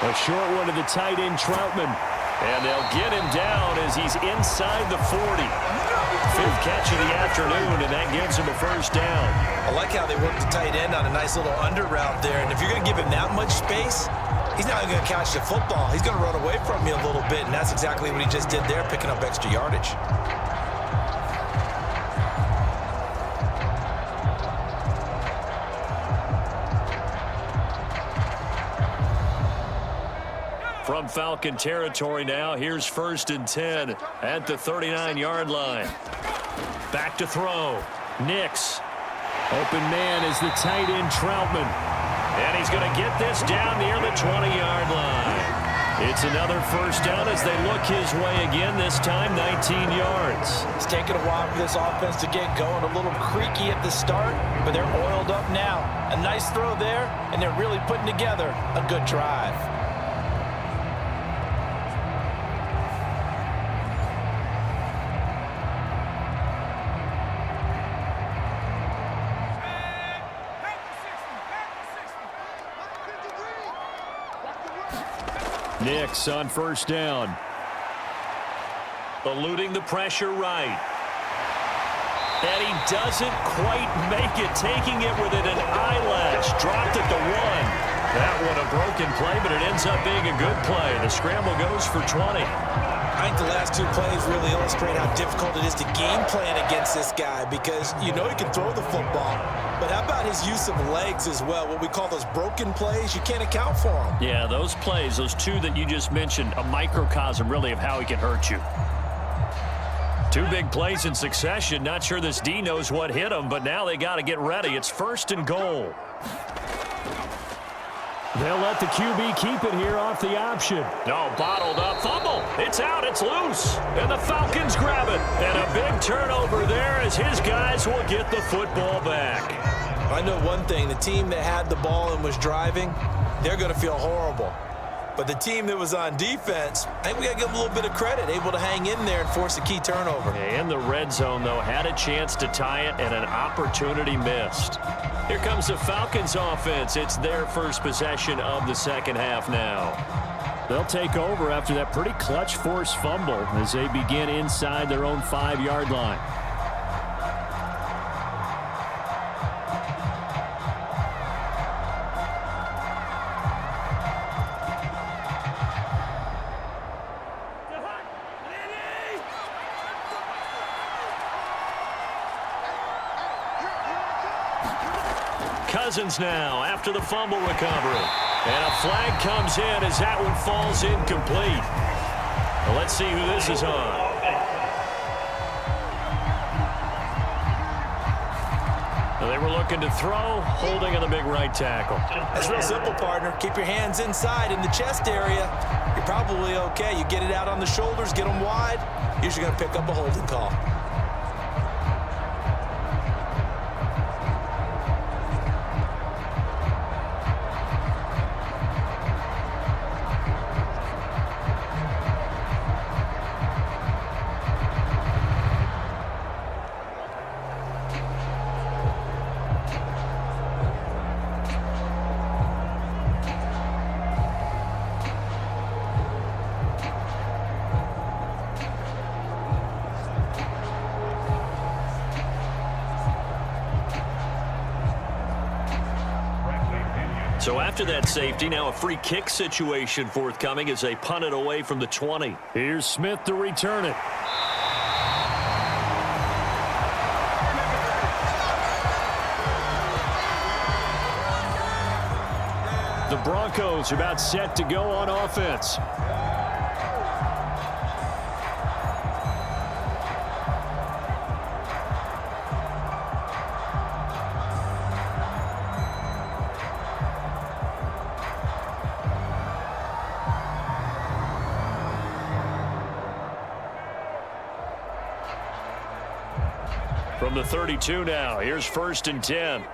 A short one to the tight end, Troutman. And they'll get him down as he's inside the 40. 5th catch of the afternoon, and that gives him a first down. I like how they work the tight end on a nice little under route there. And if you're going to give him that much space, he's not going to catch the football. He's going to run away from you a little bit, and that's exactly what he just did there, picking up extra yardage. From Falcon territory now, here's 1st and 10 at the 39-yard line. Back to throw. Nix. Open man is the tight end, Troutman. And he's going to get this down near the 20-yard line. It's another first down as they look his way again, this time 19 yards. It's taken a while for this offense to get going. A little creaky at the start, but they're oiled up now. A nice throw there, and they're really putting together a good drive. Nix on first down. Eluding the pressure right. And he doesn't quite make it, taking it within an eyelash. Dropped at the 1. That one a broken play, but it ends up being a good play. The scramble goes for 20. I think the last 2 plays really illustrate how difficult it is to game plan against this guy, because you know he can throw the football, but how about his use of legs as well? What we call those broken plays, you can't account for them. Yeah, those plays, those 2 that you just mentioned, a microcosm really of how he can hurt you. 2 big plays in succession. Not sure this D knows what hit him, but now they got to get ready. It's 1st and goal. They'll let the QB keep it here off the option. No, bottled up. Fumble. It's out. It's loose. And the Falcons grab it. And a big turnover there as his guys will get the football back. I know one thing. The team that had the ball and was driving, they're going to feel horrible. But the team that was on defense, I think we got to give them a little bit of credit, able to hang in there and force a key turnover. In the red zone, though, had a chance to tie it and an opportunity missed. Here comes the Falcons offense. It's their first possession of the second half now. They'll take over after that pretty clutch forced fumble as they begin inside their own 5-yard line. Cousins now after the fumble recovery. And a flag comes in as that one falls incomplete. Well, let's see who this is on. They were looking to throw, holding on the big right tackle. That's real simple, partner. Keep your hands inside in the chest area. You're probably okay. You get it out on the shoulders, get them wide. Usually going to pick up a holding call. So after that safety, now a free kick situation forthcoming as they punt it away from the 20. Here's Smith to return it. The Broncos are about set to go on offense. From the 32 now, here's 1st and 10.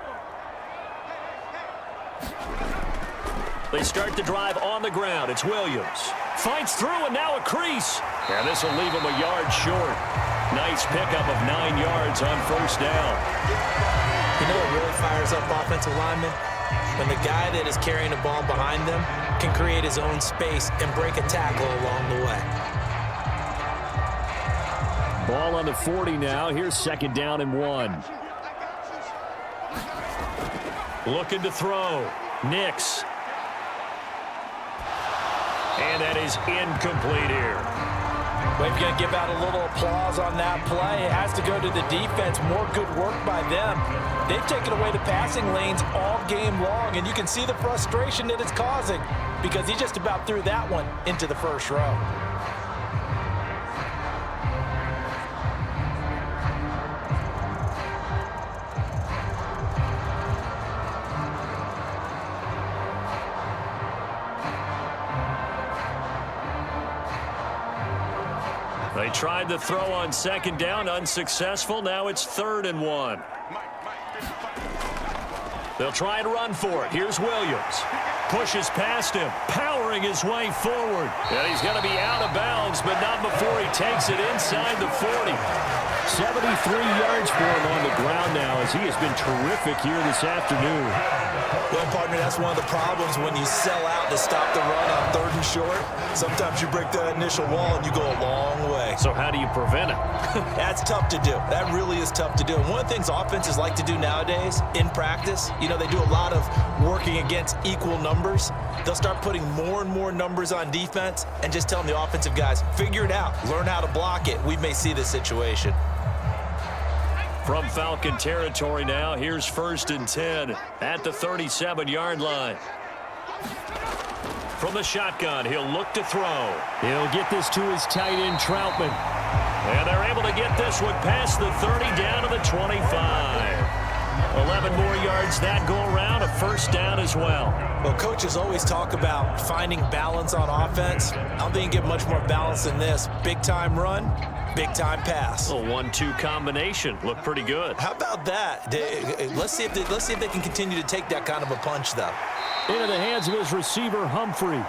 They start the drive on the ground. It's Williams. Fights through, and now a crease. And this will leave him a yard short. Nice pickup of 9 yards on 1st down. You know what really fires up offensive linemen? When the guy that is carrying the ball behind them can create his own space and break a tackle along the way. Ball on the 40 now. Here's 2nd down and 1. Looking to throw. Nix. And that is incomplete here. We're going to give out a little applause on that play. It has to go to the defense. More good work by them. They've taken away the passing lanes all game long, and you can see the frustration that it's causing because he just about threw that one into the first row. They tried to throw on 2nd down, unsuccessful. Now it's 3rd and 1. They'll try and run for it. Here's Williams. Pushes past him, powering his way forward. And he's going to be out of bounds, but not before he takes it inside the 40. 73 yards for him on the ground now as he has been terrific here this afternoon. Well, partner, that's one of the problems when you sell out to stop the run on 3rd and short. Sometimes you break that initial wall and you go a long way. So how do you prevent it? That's tough to do. That really is tough to do. And one of the things offenses like to do nowadays in practice, you know, they do a lot of working against equal numbers. They'll start putting more and more numbers on defense and just telling the offensive guys, figure it out, learn how to block it. We may see this situation. From Falcon territory now, here's 1st and 10 at the 37-yard line. From the shotgun, he'll look to throw. He'll get this to his tight end, Troutman. And they're able to get this one past the 30 down to the 25. 11 more yards that go around, a 1st down as well. Well, coaches always talk about finding balance on offense. I don't think you get much more balance than this. Big-time run, big-time pass. A 1-2 combination. Looked pretty good. How about that? Let's see if they can continue to take that kind of a punch, though. Into the hands of his receiver, Humphrey.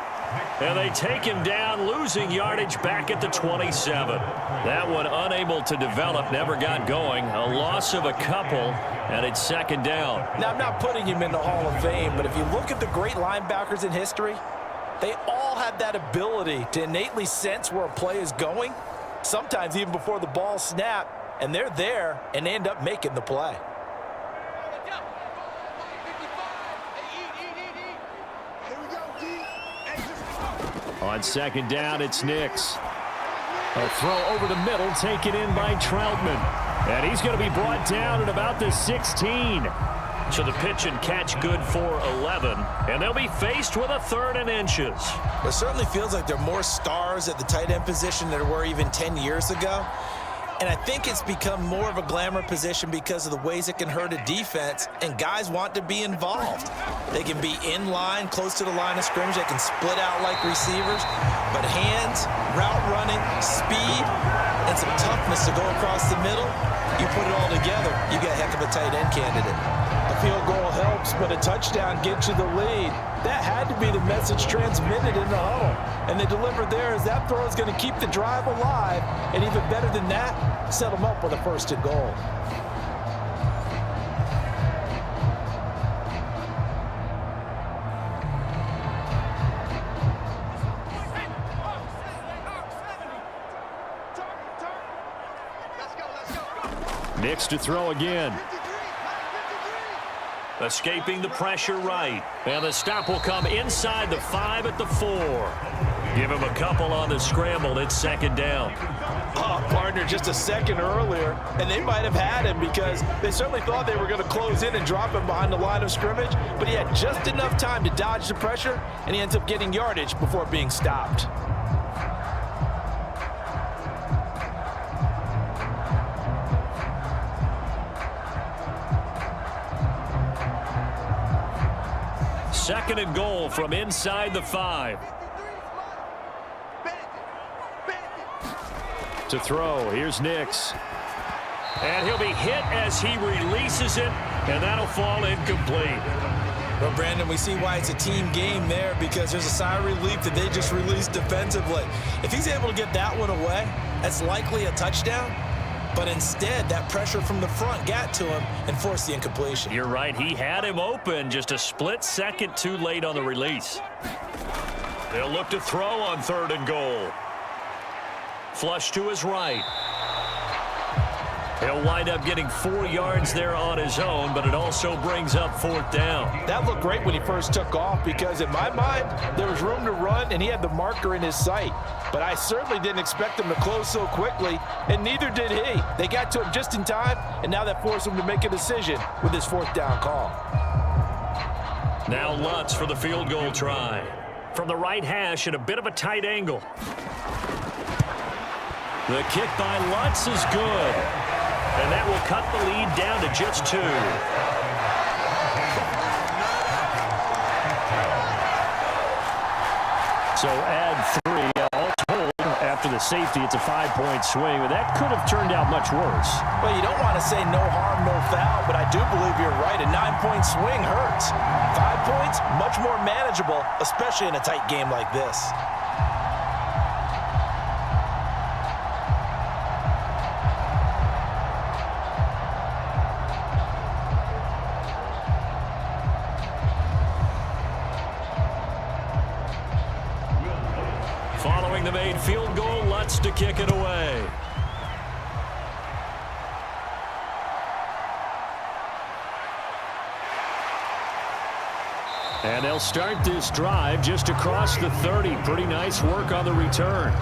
And they take him down, losing yardage back at the 27. That one unable to develop, never got going. A loss of a couple, and it's 2nd down. Now, I'm not putting him in the Hall of Fame, but if you look at the great linebackers in history, they all have that ability to innately sense where a play is going, sometimes even before the ball snapped, and they're there, and they end up making the play. On 2nd down, it's Nix. A throw over the middle, taken in by Troutman. And he's going to be brought down at about the 16. So the pitch and catch good for 11, and they'll be faced with a 3rd and inches. It certainly feels like there are more stars at the tight end position than there were even 10 years ago. And I think it's become more of a glamour position because of the ways it can hurt a defense, and guys want to be involved. They can be in line, close to the line of scrimmage. They can split out like receivers. But hands, route running, speed, and some toughness to go across the middle, you put it all together, you got a heck of a tight end candidate. A field goal helps, but a touchdown gets you the lead. That had to be the message transmitted in the huddle. And they delivered there as that throw is going to keep the drive alive. And even better than that, set them up with a 1st and goal. Nix to throw again. Escaping the pressure right. And the stop will come inside the 5 at the 4. Give him a couple on the scramble. It's 2nd down. Oh, partner, just a second earlier, and they might have had him because they certainly thought they were going to close in and drop him behind the line of scrimmage, but he had just enough time to dodge the pressure, and he ends up getting yardage before being stopped. Second and goal from inside the 5. To throw, here's Nix. And he'll be hit as he releases it, and that'll fall incomplete. Well, Brandon, we see why it's a team game there, because there's a sigh of relief that they just released defensively. If he's able to get that one away, that's likely a touchdown. But instead, that pressure from the front got to him and forced the incompletion. You're right. He had him open, just a split second too late on the release. They'll look to throw on 3rd and goal. Flush to his right. He'll wind up getting 4 yards there on his own, but it also brings up 4th down. That looked great when he first took off because, in my mind, there was room to run, and he had the marker in his sight. But I certainly didn't expect him to close so quickly, and neither did he. They got to him just in time, and now that forced him to make a decision with his 4th down call. Now Lutz for the field goal try. From the right hash at a bit of a tight angle. The kick by Lutz is good. And that will cut the lead down to just 2. So add 3. All told, after the safety, it's a 5-point swing. But that could have turned out much worse. Well, you don't want to say no harm, no foul, but I do believe you're right. A 9-point swing hurts. 5 points, much more manageable, especially in a tight game like this. Following the made field goal, Lutz to kick it away. And they'll start this drive just across the 30. Pretty nice work on the return.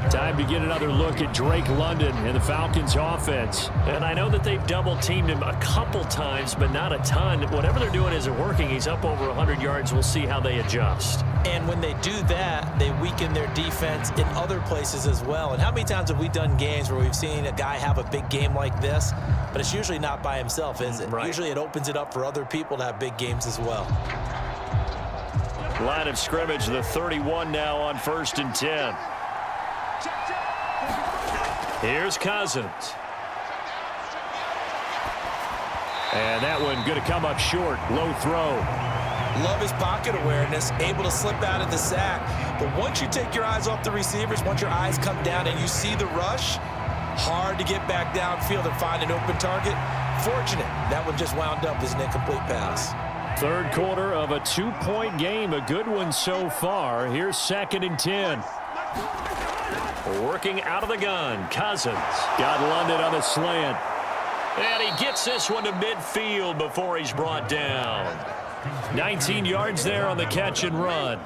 Time to get another look at Drake London and the Falcons offense. And I know that they've double-teamed him a couple times, but not a ton. Whatever they're doing isn't working. He's up over 100 yards. We'll see how they adjust. And when they do that, they weaken their defense in other places as well. And how many times have we done games where we've seen a guy have a big game like this, but it's usually not by himself, is it? Right. Usually it opens it up for other people to have big games as well. Line of scrimmage, the 31 now on 1st and 10. Here's Cousins. And that one going to come up short. Low throw. Love his pocket awareness, able to slip out of the sack. But once you take your eyes off the receivers, once your eyes come down and you see the rush, hard to get back downfield and find an open target. Fortunate, that one just wound up as an incomplete pass. 3rd quarter of a 2-point game. A good one so far. Here's 2nd and 10. Working out of the gun, Cousins. Got London on the slant. And he gets this one to midfield before he's brought down. 19 yards there on the catch and run.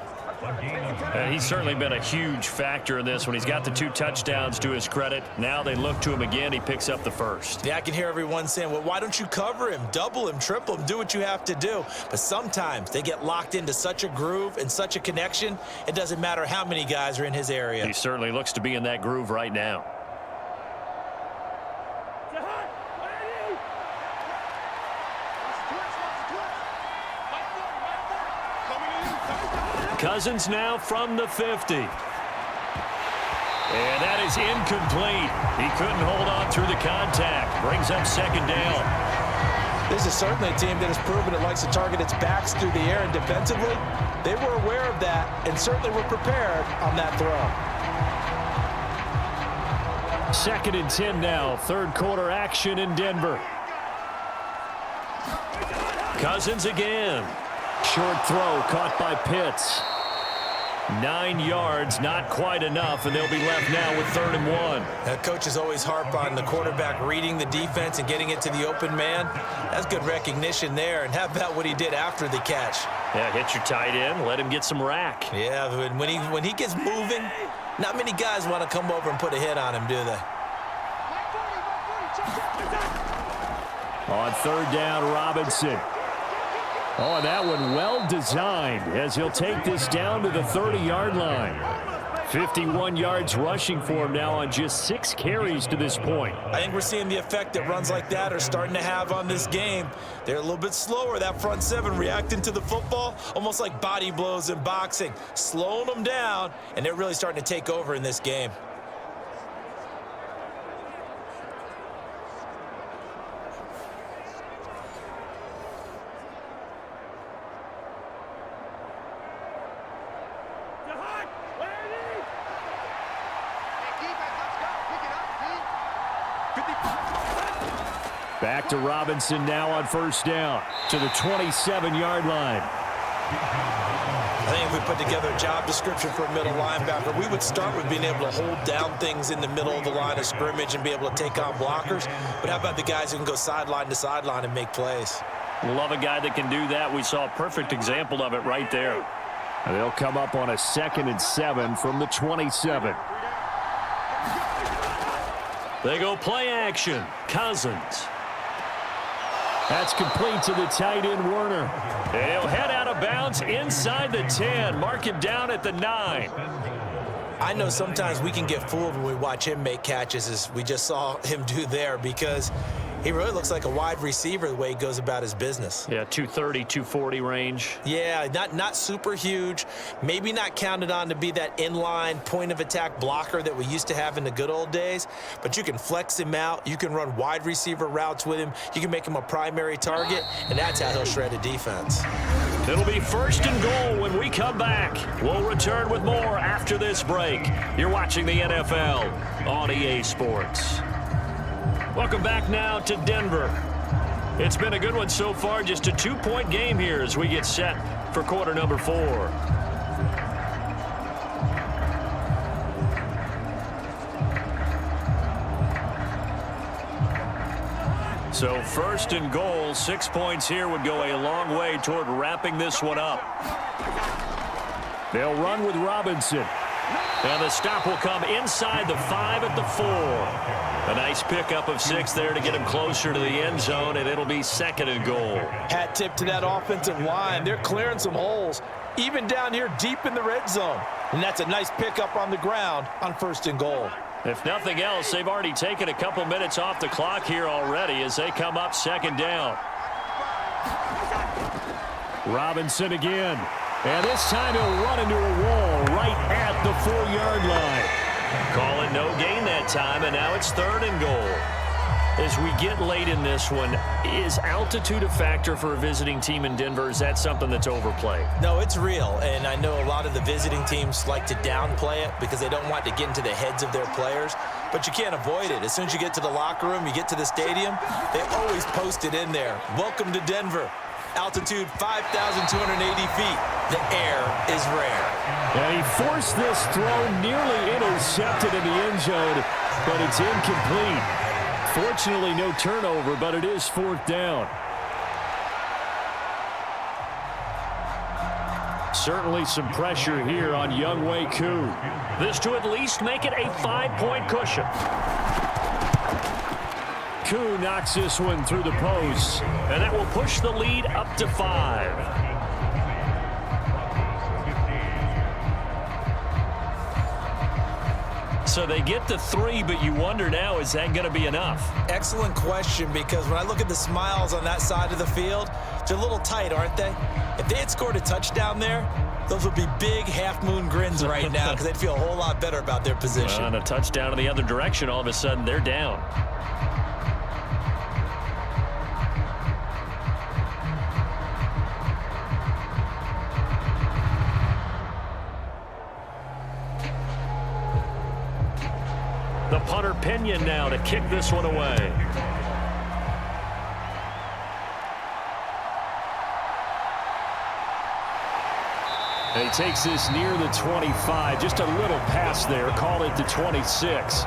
And he's certainly been a huge factor in this when he's got the 2 touchdowns to his credit. Now they look to him again. He picks up the first. Yeah, I can hear everyone saying, well, why don't you cover him, double him, triple him, do what you have to do. But sometimes they get locked into such a groove and such a connection, it doesn't matter how many guys are in his area. He certainly looks to be in that groove right now. Cousins now from the 50. And that is incomplete. He couldn't hold on through the contact. Brings up second down. This is certainly a team that has proven it likes to target its backs through the air, and defensively, they were aware of that and certainly were prepared on that throw. 2nd and 10 now. 3rd quarter action in Denver. Cousins again. Short throw caught by Pitts. 9 yards, not quite enough, and they'll be left now with 3rd and 1. Coaches always harp on the quarterback reading the defense and getting it to the open man. That's good recognition there, and how about what he did after the catch? Yeah, hit your tight end, let him get some rack. Yeah, when he gets moving, not many guys want to come over and put a hit on him, do they? On 3rd down, Robinson. Oh, and that one well designed as he'll take this down to the 30-yard line. 51 yards rushing for him now on just 6 carries to this point. I think we're seeing the effect that runs like that are starting to have on this game. They're a little bit slower, that front 7 reacting to the football, almost like body blows in boxing, slowing them down, and they're really starting to take over in this game. Back to Robinson now on 1st down to the 27-yard line. I think if we put together a job description for a middle linebacker, we would start with being able to hold down things in the middle of the line of scrimmage and be able to take on blockers. But how about the guys who can go sideline to sideline and make plays? Love a guy that can do that. We saw a perfect example of it right there. And they'll come up on a 2nd and 7 from the 27. They go play action. Cousins. That's complete to the tight end, Werner. He'll head out of bounds inside the 10. Mark him down at the 9. I know sometimes we can get fooled when we watch him make catches, as we just saw him do there, because he really looks like a wide receiver the way he goes about his business. Yeah, 230, 240 range. Yeah, not super huge. Maybe not counted on to be that inline point-of-attack blocker that we used to have in the good old days. But you can flex him out. You can run wide receiver routes with him. You can make him a primary target, and that's how he'll shred a defense. It'll be 1st and goal when we come back. We'll return with more after this break. You're watching the NFL on EA Sports. Welcome back now to Denver. It's been a good one so far, just a 2-point game here as we get set for quarter number 4. So 1st and goal, 6 points here would go a long way toward wrapping this one up. They'll run with Robinson. And the stop will come inside the 5 at the 4. A nice pickup of 6 there to get him closer to the end zone, and it'll be 2nd and goal. Hat tip to that offensive line. They're clearing some holes, even down here deep in the red zone. And that's a nice pickup on the ground on 1st and goal. If nothing else, they've already taken a couple minutes off the clock here already as they come up 2nd down. Robinson again. And this time he'll run into a wall right at the 4-yard line. Call it no gain that time, and now it's 3rd and goal. As we get late in this one, is altitude a factor for a visiting team in Denver? Is that something that's overplayed? No, it's real, and I know a lot of the visiting teams like to downplay it because they don't want to get into the heads of their players, but you can't avoid it. As soon as you get to the locker room, you get to the stadium, they always post it in there. Welcome to Denver. Altitude 5,280 feet. The air is rare. And he forced this throw, nearly intercepted in the end zone, but it's incomplete. Fortunately, no turnover, but it is 4th down. Certainly some pressure here on Younghoe Koo. This to at least make it a 5-point cushion. Koo knocks this one through the post, and that will push the lead up to 5. So they get to 3, but you wonder now, is that going to be enough? Excellent question, because when I look at the smiles on that side of the field, they're a little tight, aren't they? If they had scored a touchdown there, those would be big half-moon grins right now because they'd feel a whole lot better about their position. On a touchdown in the other direction, all of a sudden they're down. The punter Pinion now to kick this one away. And he takes this near the 25. Just a little pass there. Called it to 26.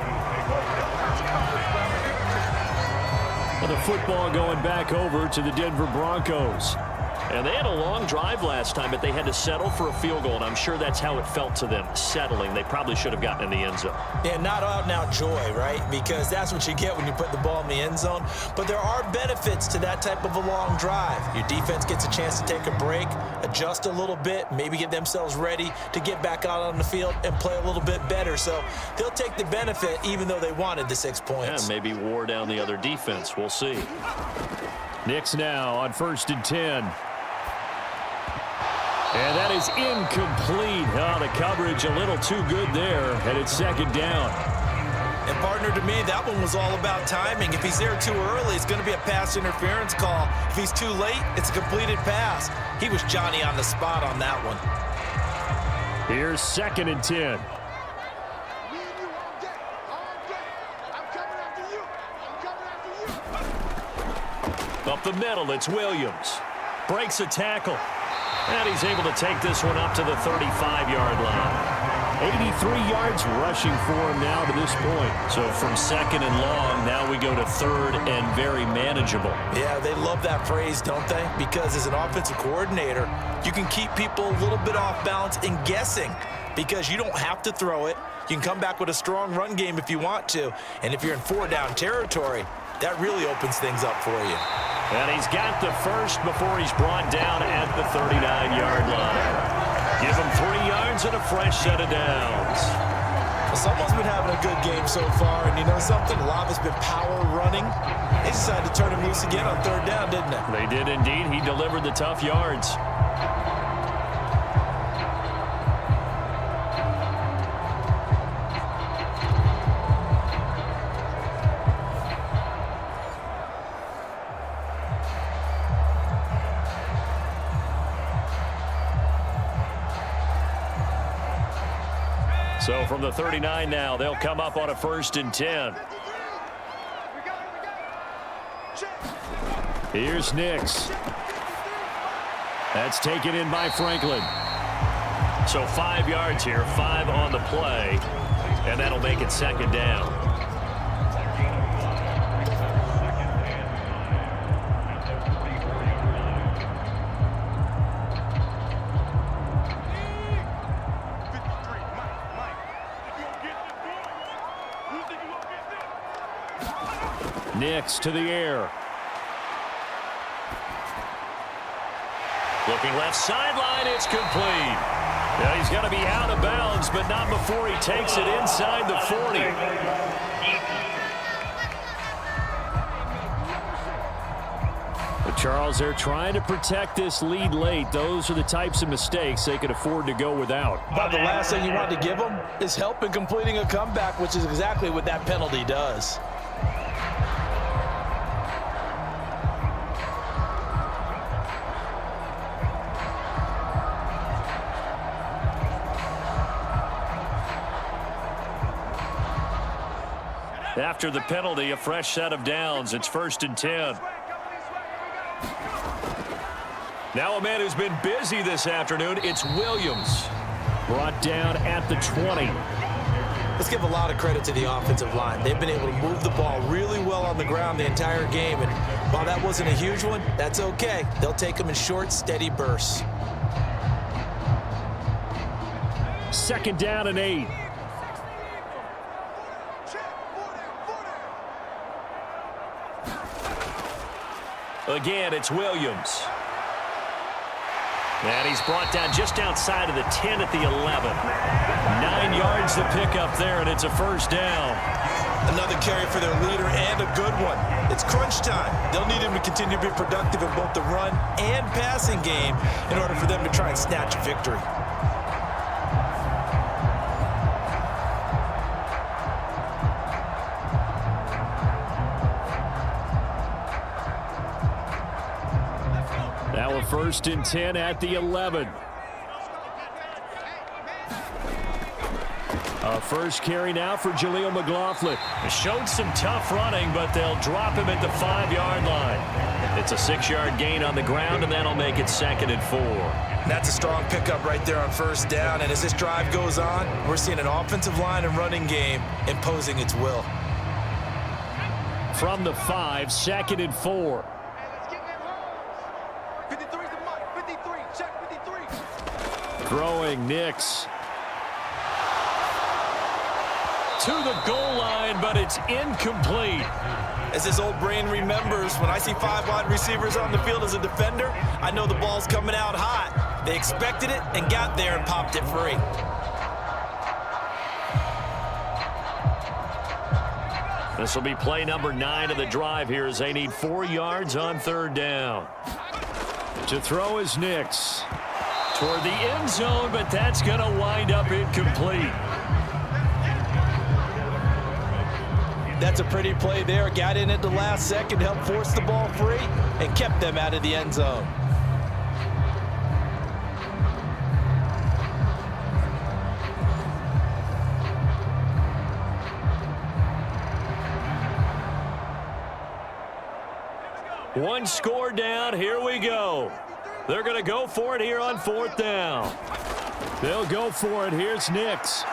Well, the football going back over to the Denver Broncos. And they had a long drive last time, but they had to settle for a field goal, and I'm sure that's how it felt to them, settling. They probably should have gotten in the end zone. Yeah, not out-and-out joy, right? Because that's what you get when you put the ball in the end zone. But there are benefits to that type of a long drive. Your defense gets a chance to take a break, adjust a little bit, maybe get themselves ready to get back out on the field and play a little bit better. So they'll take the benefit even though they wanted the 6 points. Yeah, maybe wore down the other defense. We'll see. Knicks now on 1st and 10. And that is incomplete. Oh, the coverage a little too good there, and it's 2nd down. And partner, to me, that one was all about timing. If he's there too early, it's going to be a pass interference call. If he's too late, it's a completed pass. He was Johnny on the spot on that one. Here's 2nd and 10. Up the middle, it's Williams. Breaks a tackle. And he's able to take this one up to the 35-yard line. 83 yards rushing for him now to this point. So from 2nd and long, now we go to 3rd and very manageable. Yeah, they love that phrase, don't they? Because as an offensive coordinator, you can keep people a little bit off balance and guessing because you don't have to throw it. You can come back with a strong run game if you want to. And if you're in 4-down territory, that really opens things up for you. And he's got the first before he's brought down at the 39-yard line. Give him 3 yards and a fresh set of downs. Well, someone's been having a good game so far, and you know something? A lot of it's been power running. They decided to turn him loose again on 3rd down, didn't they? They did indeed. He delivered the tough yards. So from the 39 now, they'll come up on a 1st and 10. Here's Nix. That's taken in by Franklin. So 5 yards here, 5 on the play, and that'll make it 2nd down. Nix to the air. Looking left sideline, it's complete. Yeah, he's got to be out of bounds, but not before he takes it inside the 40. But Charles, they're trying to protect this lead late. Those are the types of mistakes they could afford to go without. But the last thing you want to give them is help in completing a comeback, which is exactly what that penalty does. After the penalty, a fresh set of downs. It's 1st and 10. Now a man who's been busy this afternoon, it's Williams. Brought down at the 20. Let's give a lot of credit to the offensive line. They've been able to move the ball really well on the ground the entire game. And while that wasn't a huge one, that's okay. They'll take them in short, steady bursts. 2nd down and 8. Again, it's Williams. And he's brought down just outside of the 10 at the 11. 9 yards to pick up there, and it's a 1st down. Another carry for their leader and a good one. It's crunch time. They'll need him to continue to be productive in both the run and passing game in order for them to try and snatch a victory. Now a 1st and 10 at the 11. A first carry now for Jaleel McLaughlin. Showed some tough running, but they'll drop him at the 5-yard line. It's a 6-yard gain on the ground, and that'll make it 2nd and 4. That's a strong pickup right there on 1st down, and as this drive goes on, we're seeing an offensive line and running game imposing its will. From the 5, 2nd and 4. Throwing Nix. To the goal line, but it's incomplete. As his old brain remembers, when I see 5 wide receivers on the field as a defender, I know the ball's coming out hot. They expected it and got there and popped it free. This will be play number 9 of the drive here as they need 4 yards on 3rd down. To throw is Nix. Toward the end zone, but that's going to wind up incomplete. That's a pretty play there. Got in at the last second, helped force the ball free, and kept them out of the end zone. One score down. Here we go. They're going to go for it here on 4th down. They'll go for it. Here's Nix.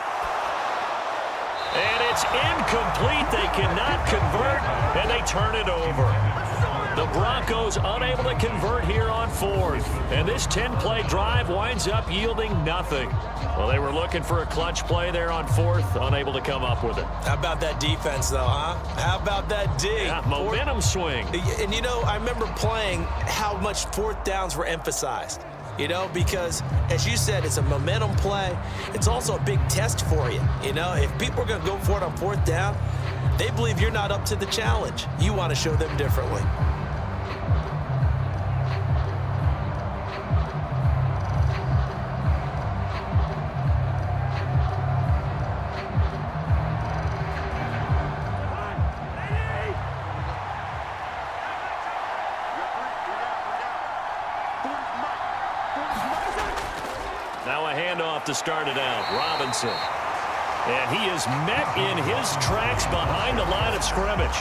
And it's incomplete. They cannot convert, and they turn it over. The Broncos unable to convert here on 4th. And this 10-play drive winds up yielding nothing. Well, they were looking for a clutch play there on 4th, unable to come up with it. How about that defense, though, huh? How about that D? Yeah, momentum swing. And, you know, I remember playing how much 4th downs were emphasized. You know, because, as you said, it's a momentum play. It's also a big test for you. You know, if people are going to go for it on 4th down, they believe you're not up to the challenge. You want to show them differently. Now a handoff to start it out. Robinson. And he is met in his tracks behind the line of scrimmage.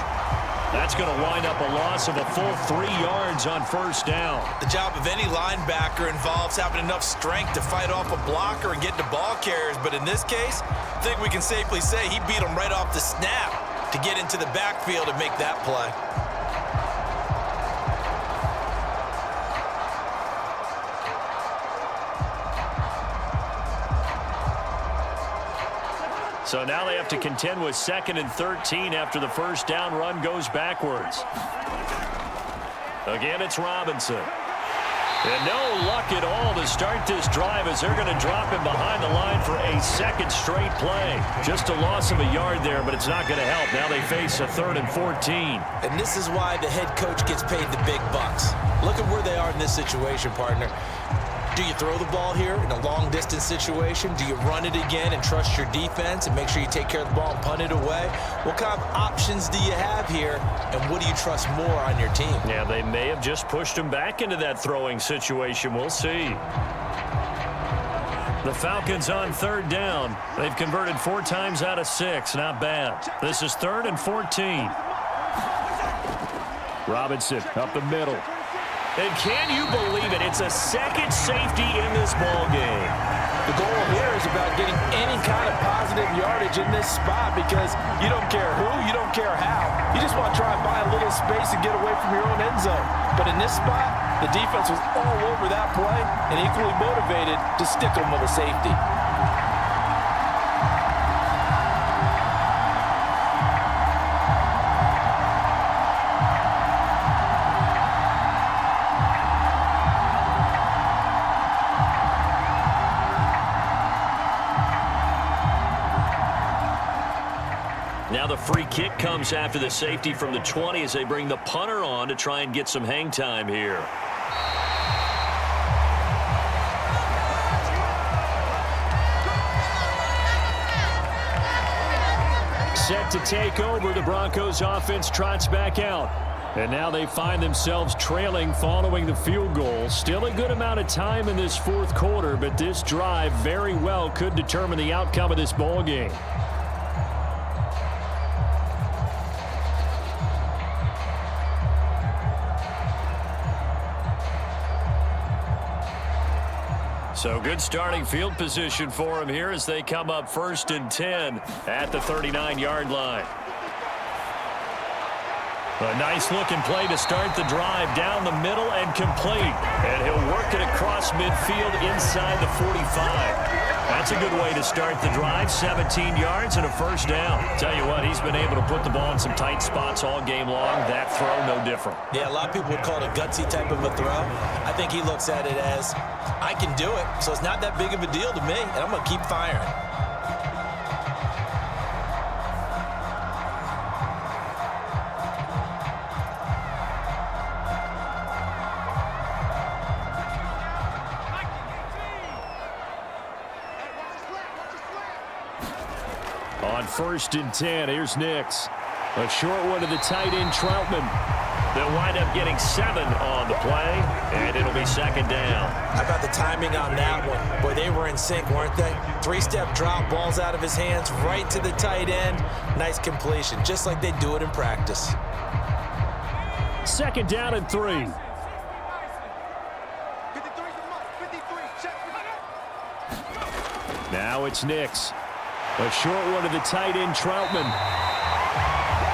That's going to wind up a loss of a full 3 yards on 1st down. The job of any linebacker involves having enough strength to fight off a blocker and get to ball carriers. But in this case, I think we can safely say he beat him right off the snap to get into the backfield and make that play. So now they have to contend with 2nd and 13 after the 1st down run goes backwards. Again, it's Robinson. And no luck at all to start this drive as they're going to drop him behind the line for a 2nd straight play. Just a loss of a yard there, but it's not going to help. Now they face a 3rd and 14. And this is why the head coach gets paid the big bucks. Look at where they are in this situation, partner. Do you throw the ball here in a long-distance situation? Do you run it again and trust your defense and make sure you take care of the ball and punt it away? What kind of options do you have here, and what do you trust more on your team? Yeah, they may have just pushed him back into that throwing situation. We'll see. The Falcons on 3rd down. They've converted 4 times out of 6. Not bad. This is 3rd and 14. Robinson up the middle. And can you believe it? It's a 2nd safety in this ball game. The goal here is about getting any kind of positive yardage in this spot because you don't care who, you don't care how. You just want to try and buy a little space and get away from your own end zone. But in this spot, the defense was all over that play and equally motivated to stick them with a safety. Now the free kick comes after the safety from the 20 as they bring the punter on to try and get some hang time here. Set to take over, the Broncos offense trots back out. And now they find themselves trailing following the field goal. Still a good amount of time in this fourth quarter, but this drive very well could determine the outcome of this ball game. So good starting field position for him here as they come up 1st and 10 at the 39-yard line. A nice-looking play to start the drive down the middle and complete. And he'll work it across midfield inside the 45. That's a good way to start the drive. 17 yards and a first down. Tell you what, he's been able to put the ball in some tight spots all game long. That throw, no different. Yeah, a lot of people would call it a gutsy type of a throw. I think he looks at it as, I can do it, so it's not that big of a deal to me, and I'm going to keep firing. On 1st and 10, here's Nix. A short one to the tight end, Troutman. They'll wind up getting 7 on the play, and it'll be 2nd down. How about the timing on that one? Boy, they were in sync, weren't they? 3-step drop, balls out of his hands, right to the tight end. Nice completion, just like they do it in practice. 2nd down and 3. Now it's Nix. A short one to the tight end, Troutman.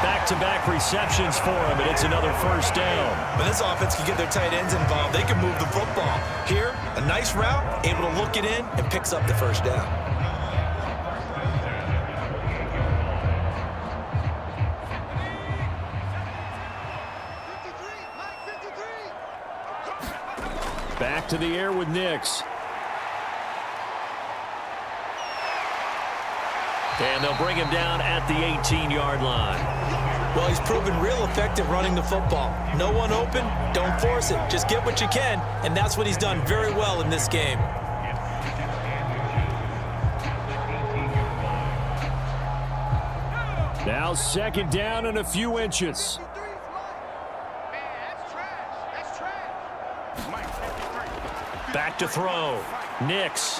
Back-to-back receptions for him, and it's another first down. When this offense can get their tight ends involved, they can move the football. Here, a nice route, able to look it in, and picks up the first down. Back to the air with Nix. And they'll bring him down at the 18-yard line. Well, he's proven real effective running the football. No one open, don't force it. Just get what you can, and that's what he's done very well in this game. Now 2nd down and a few inches. Back to throw. Nix.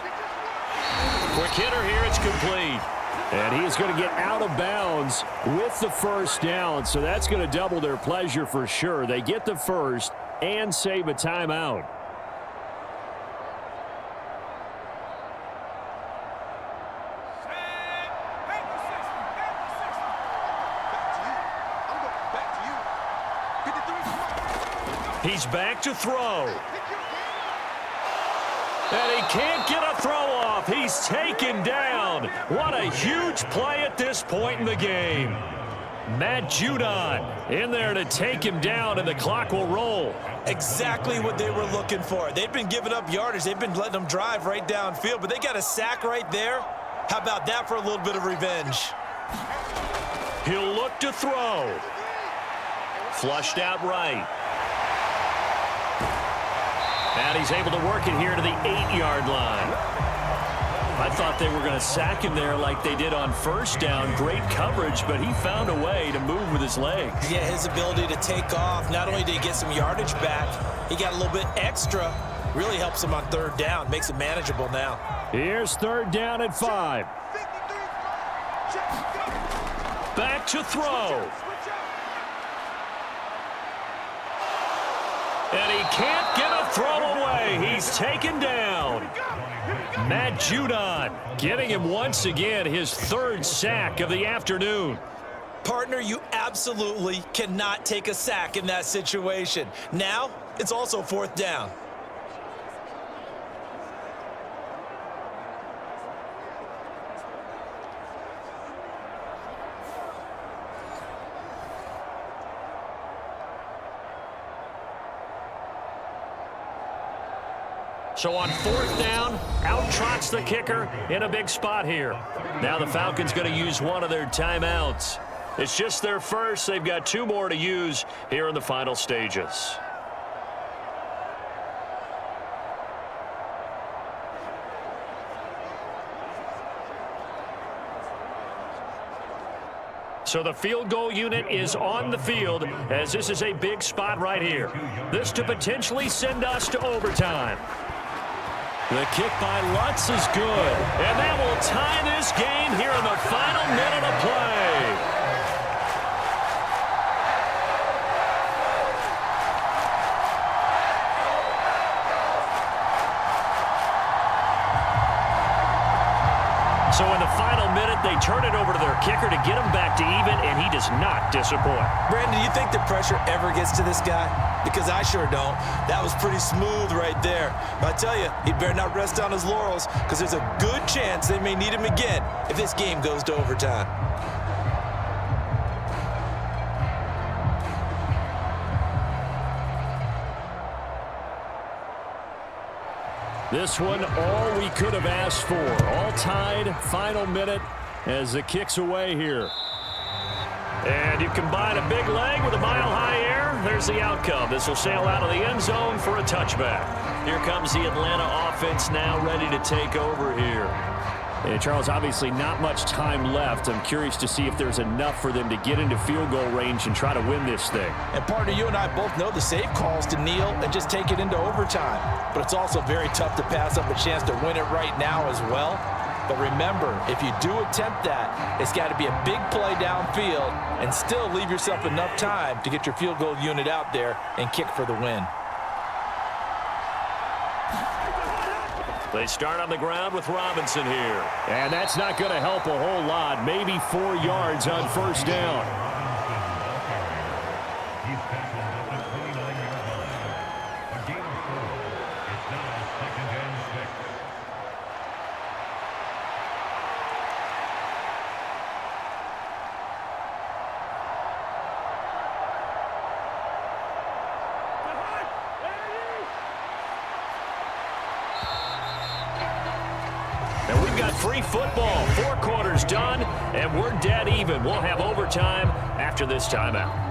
Quick hitter here, it's complete. And he's going to get out of bounds with the first down, so that's going to double their pleasure for sure. They get the first and save a timeout. He's back to throw. And he can't get a throw off. He's taken down. What a huge play at this point in the game. Matt Judon in there to take him down, and the clock will roll. Exactly what they were looking for. They've been giving up yardage. They've been letting them drive right downfield, but they got a sack right there. How about that for a little bit of revenge? He'll look to throw. Flushed out right. And he's able to work it here to the 8-yard line. I thought they were going to sack him there like they did on first down. Great coverage, but he found a way to move with his legs. Yeah, his ability to take off. Not only did he get some yardage back, he got a little bit extra. Really helps him on 3rd down. Makes it manageable now. Here's 3rd down and 5. Back to throw. And he can't get a throw away. He's taken down. Matt Judon getting him once again his 3rd sack of the afternoon. Partner, you absolutely cannot take a sack in that situation. Now, it's also 4th down. So on 4th down, out trots the kicker in a big spot here. Now the Falcons going to use one of their timeouts. It's just their first. They've got 2 more to use here in the final stages. So the field goal unit is on the field as this is a big spot right here. This to potentially send us to overtime. The kick by Lutz is good. And that will tie this game here in the final minute of play. So in the final minute, they turn it over to their kicker to get him back to even, and he does not disappoint. Brandon, do you think the pressure ever gets to this guy? Because I sure don't. That was pretty smooth right there. But I tell you, he better not rest on his laurels because there's a good chance they may need him again if this game goes to overtime. This one, all we could have asked for. All tied, final minute as the kick's away here. And you combine a big leg with a mile-high air. There's the outcome. This will sail out of the end zone for a touchback. Here comes the Atlanta offense now ready to take over here. And Charles, obviously not much time left. I'm curious to see if there's enough for them to get into field goal range and try to win this thing. And partner, you and I both know the safe calls to kneel and just take it into overtime. But it's also very tough to pass up a chance to win it right now as well. But remember, if you do attempt that, it's got to be a big play downfield and still leave yourself enough time to get your field goal unit out there and kick for the win. They start on the ground with Robinson here. And that's not going to help a whole lot. Maybe 4 yards on first down. And we've got free football. 4 quarters done, and we're dead even. We'll have overtime after this timeout.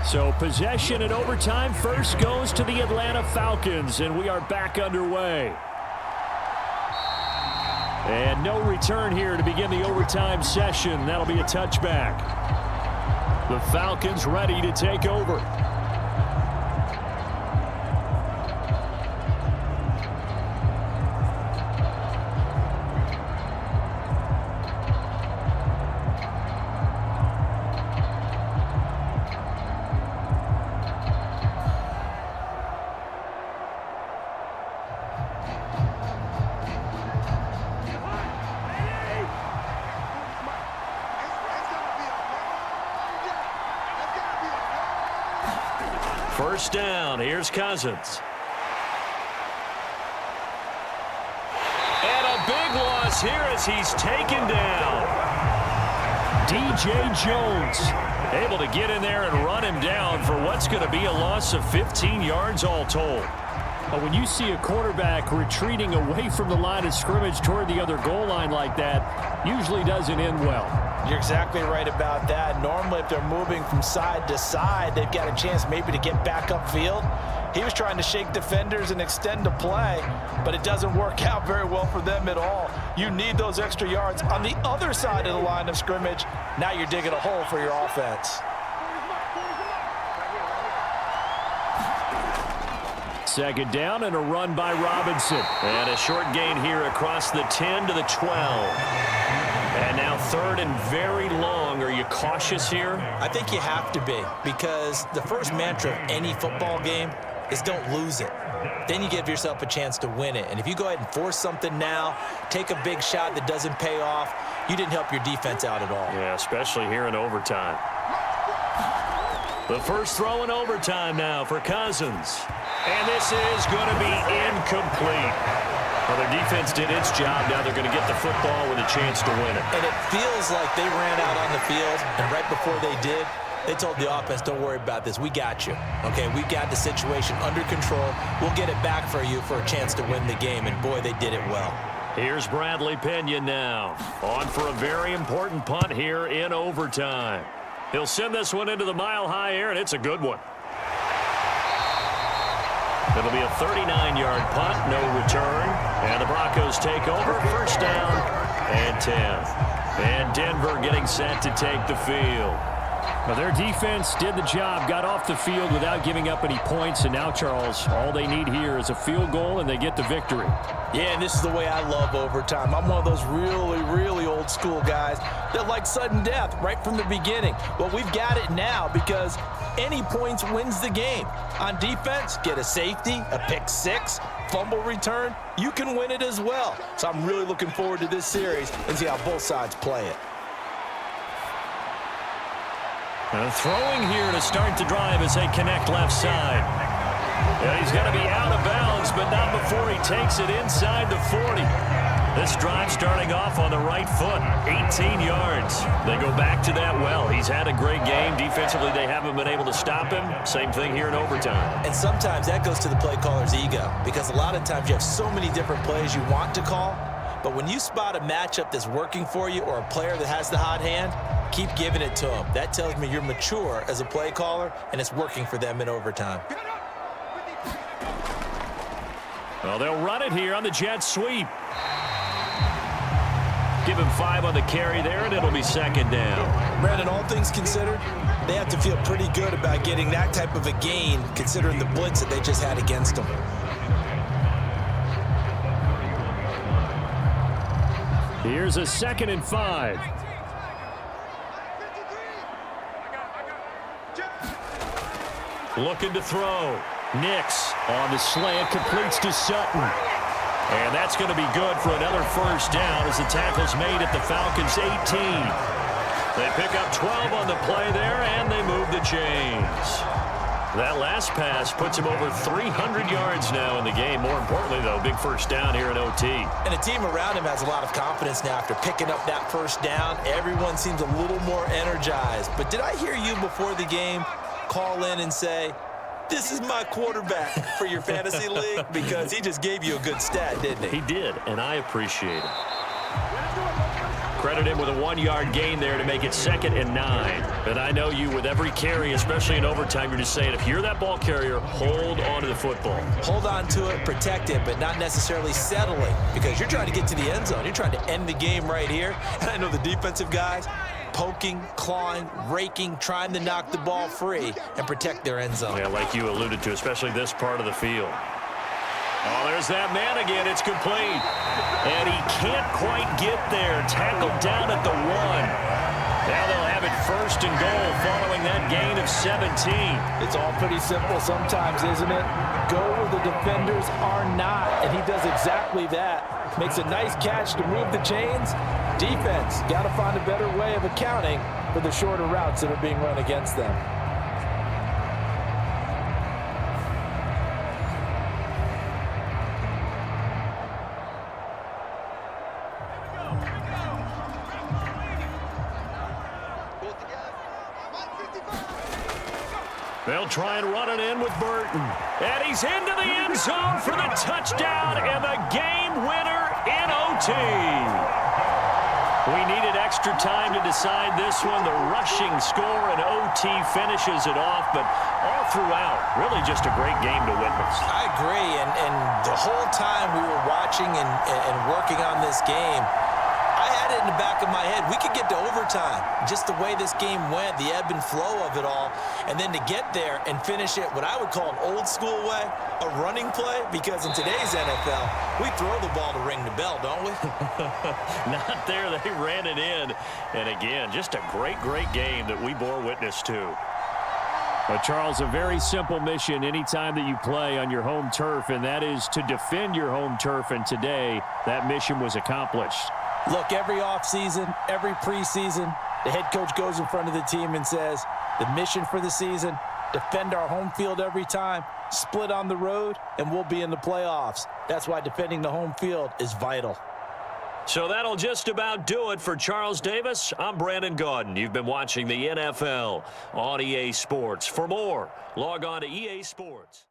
So possession in overtime first goes to the Atlanta Falcons, and we are back underway. And no return here to begin the overtime session. That'll be a touchback. The Falcons ready to take over. First down, here's Cousins. And a big loss here as he's taken down. DJ Jones Able to get in there and run him down for what's going to be a loss of 15 yards all told. When you see a quarterback retreating away from the line of scrimmage toward the other goal line like that, usually doesn't end well. You're exactly right about that. Normally, if they're moving from side to side, they've got a chance maybe to get back upfield. He was trying to shake defenders and extend the play, but it doesn't work out very well for them at all. You need those extra yards on the other side of the line of scrimmage. Now you're digging a hole for your offense. Second down and a run by Robinson. And a short gain here across the 10 to the 12. And now third and very long. Are you cautious here? I think you have to be, because the first mantra of any football game is don't lose it. Then you give yourself a chance to win it. And if you go ahead and force something now, take a big shot that doesn't pay off, you didn't help your defense out at all. Yeah, especially here in overtime. The first throw in overtime now for Cousins. And this is going to be incomplete. Well, their defense did its job. Now they're going to get the football with a chance to win it. And it feels like they ran out on the field, and right before they did, they told the offense, don't worry about this. We got you. Okay, we got the situation under control. We'll get it back for you for a chance to win the game. And, boy, they did it well. Here's Bradley Pinion now. On for a very important punt here in overtime. He'll send this one into the mile-high air, and it's a good one. It'll be a 39-yard punt, no return. And the Broncos take over, first down and 10. And Denver getting set to take the field. Well, their defense did the job, got off the field without giving up any points, and now, Charles, all they need here is a field goal, and they get the victory. Yeah, and this is the way I love overtime. I'm one of those really, really old school guys that like sudden death right from the beginning. Well, we've got it now because any points wins the game. On defense, get a safety, a pick six, fumble return, you can win it as well. So I'm really looking forward to this series and see how both sides play it. And throwing here to start the drive as they connect left side. Yeah, he's going to be out of bounds, but not before he takes it inside the 40. This drive starting off on the right foot, 18 yards. They go back to that well. He's had a great game. Defensively, they haven't been able to stop him. Same thing here in overtime. And sometimes that goes to the play caller's ego because a lot of times you have so many different plays you want to call, but when you spot a matchup that's working for you or a player that has the hot hand, keep giving it to them. That tells me you're mature as a play caller, and it's working for them in overtime. Well, they'll run it here on the jet sweep. Give him 5 on the carry there, and it'll be second down. Brandon, all things considered, they have to feel pretty good about getting that type of a gain considering the blitz that they just had against them. Here's a 2nd and 5. Looking to throw. Nix on the slant, completes to Sutton. And that's going to be good for another first down as the tackle's made at the Falcons' 18. They pick up 12 on the play there, and they move the chains. That last pass puts him over 300 yards now in the game. More importantly, though, big first down here in OT. And the team around him has a lot of confidence now after picking up that first down. Everyone seems a little more energized. But did I hear you before the game call in and say, this is my quarterback for your fantasy league? Because he just gave you a good stat, didn't he? He did, and I appreciate it. Credit him with a 1-yard gain there to make it 2nd and 9. And I know you, with every carry, especially in overtime, you're just saying, if you're that ball carrier, hold on to the football. Hold on to it, protect it, but not necessarily settling, because you're trying to get to the end zone. You're trying to end the game right here. And I know the defensive guys, poking, clawing, raking, trying to knock the ball free and protect their end zone. Yeah, like you alluded to, especially this part of the field. Oh, there's that man again. It's complete. And he can't quite get there. Tackled down at the 1. Now they'll have it 1st and goal following that gain of 17. It's all pretty simple sometimes, isn't it? Go where the defenders are not, and he does exactly that. Makes a nice catch to move the chains. Defense, got to find a better way of accounting for the shorter routes that are being run against them. They'll try and run it in with Burton. And he's into the end zone for the touchdown and the game winner in OT. We needed extra time to decide this one. The rushing score in OT finishes it off, but all throughout, really just a great game to witness. I agree, and the whole time we were watching and working on this game, I had it in the back of my head. We could get to overtime. Just the way this game went, the ebb and flow of it all. And then to get there and finish it what I would call an old school way, a running play, because in today's NFL, we throw the ball to ring the bell, don't we? Not there. They ran it in. And again, just a great, great game that we bore witness to. But, Charles, a very simple mission anytime that you play on your home turf, and that is to defend your home turf, and today that mission was accomplished. Look, every offseason, every preseason, the head coach goes in front of the team and says, the mission for the season, defend our home field every time, split on the road, and we'll be in the playoffs. That's why defending the home field is vital. So that'll just about do it for Charles Davis. I'm Brandon Gaudin. You've been watching the NFL on EA Sports. For more, log on to EA Sports.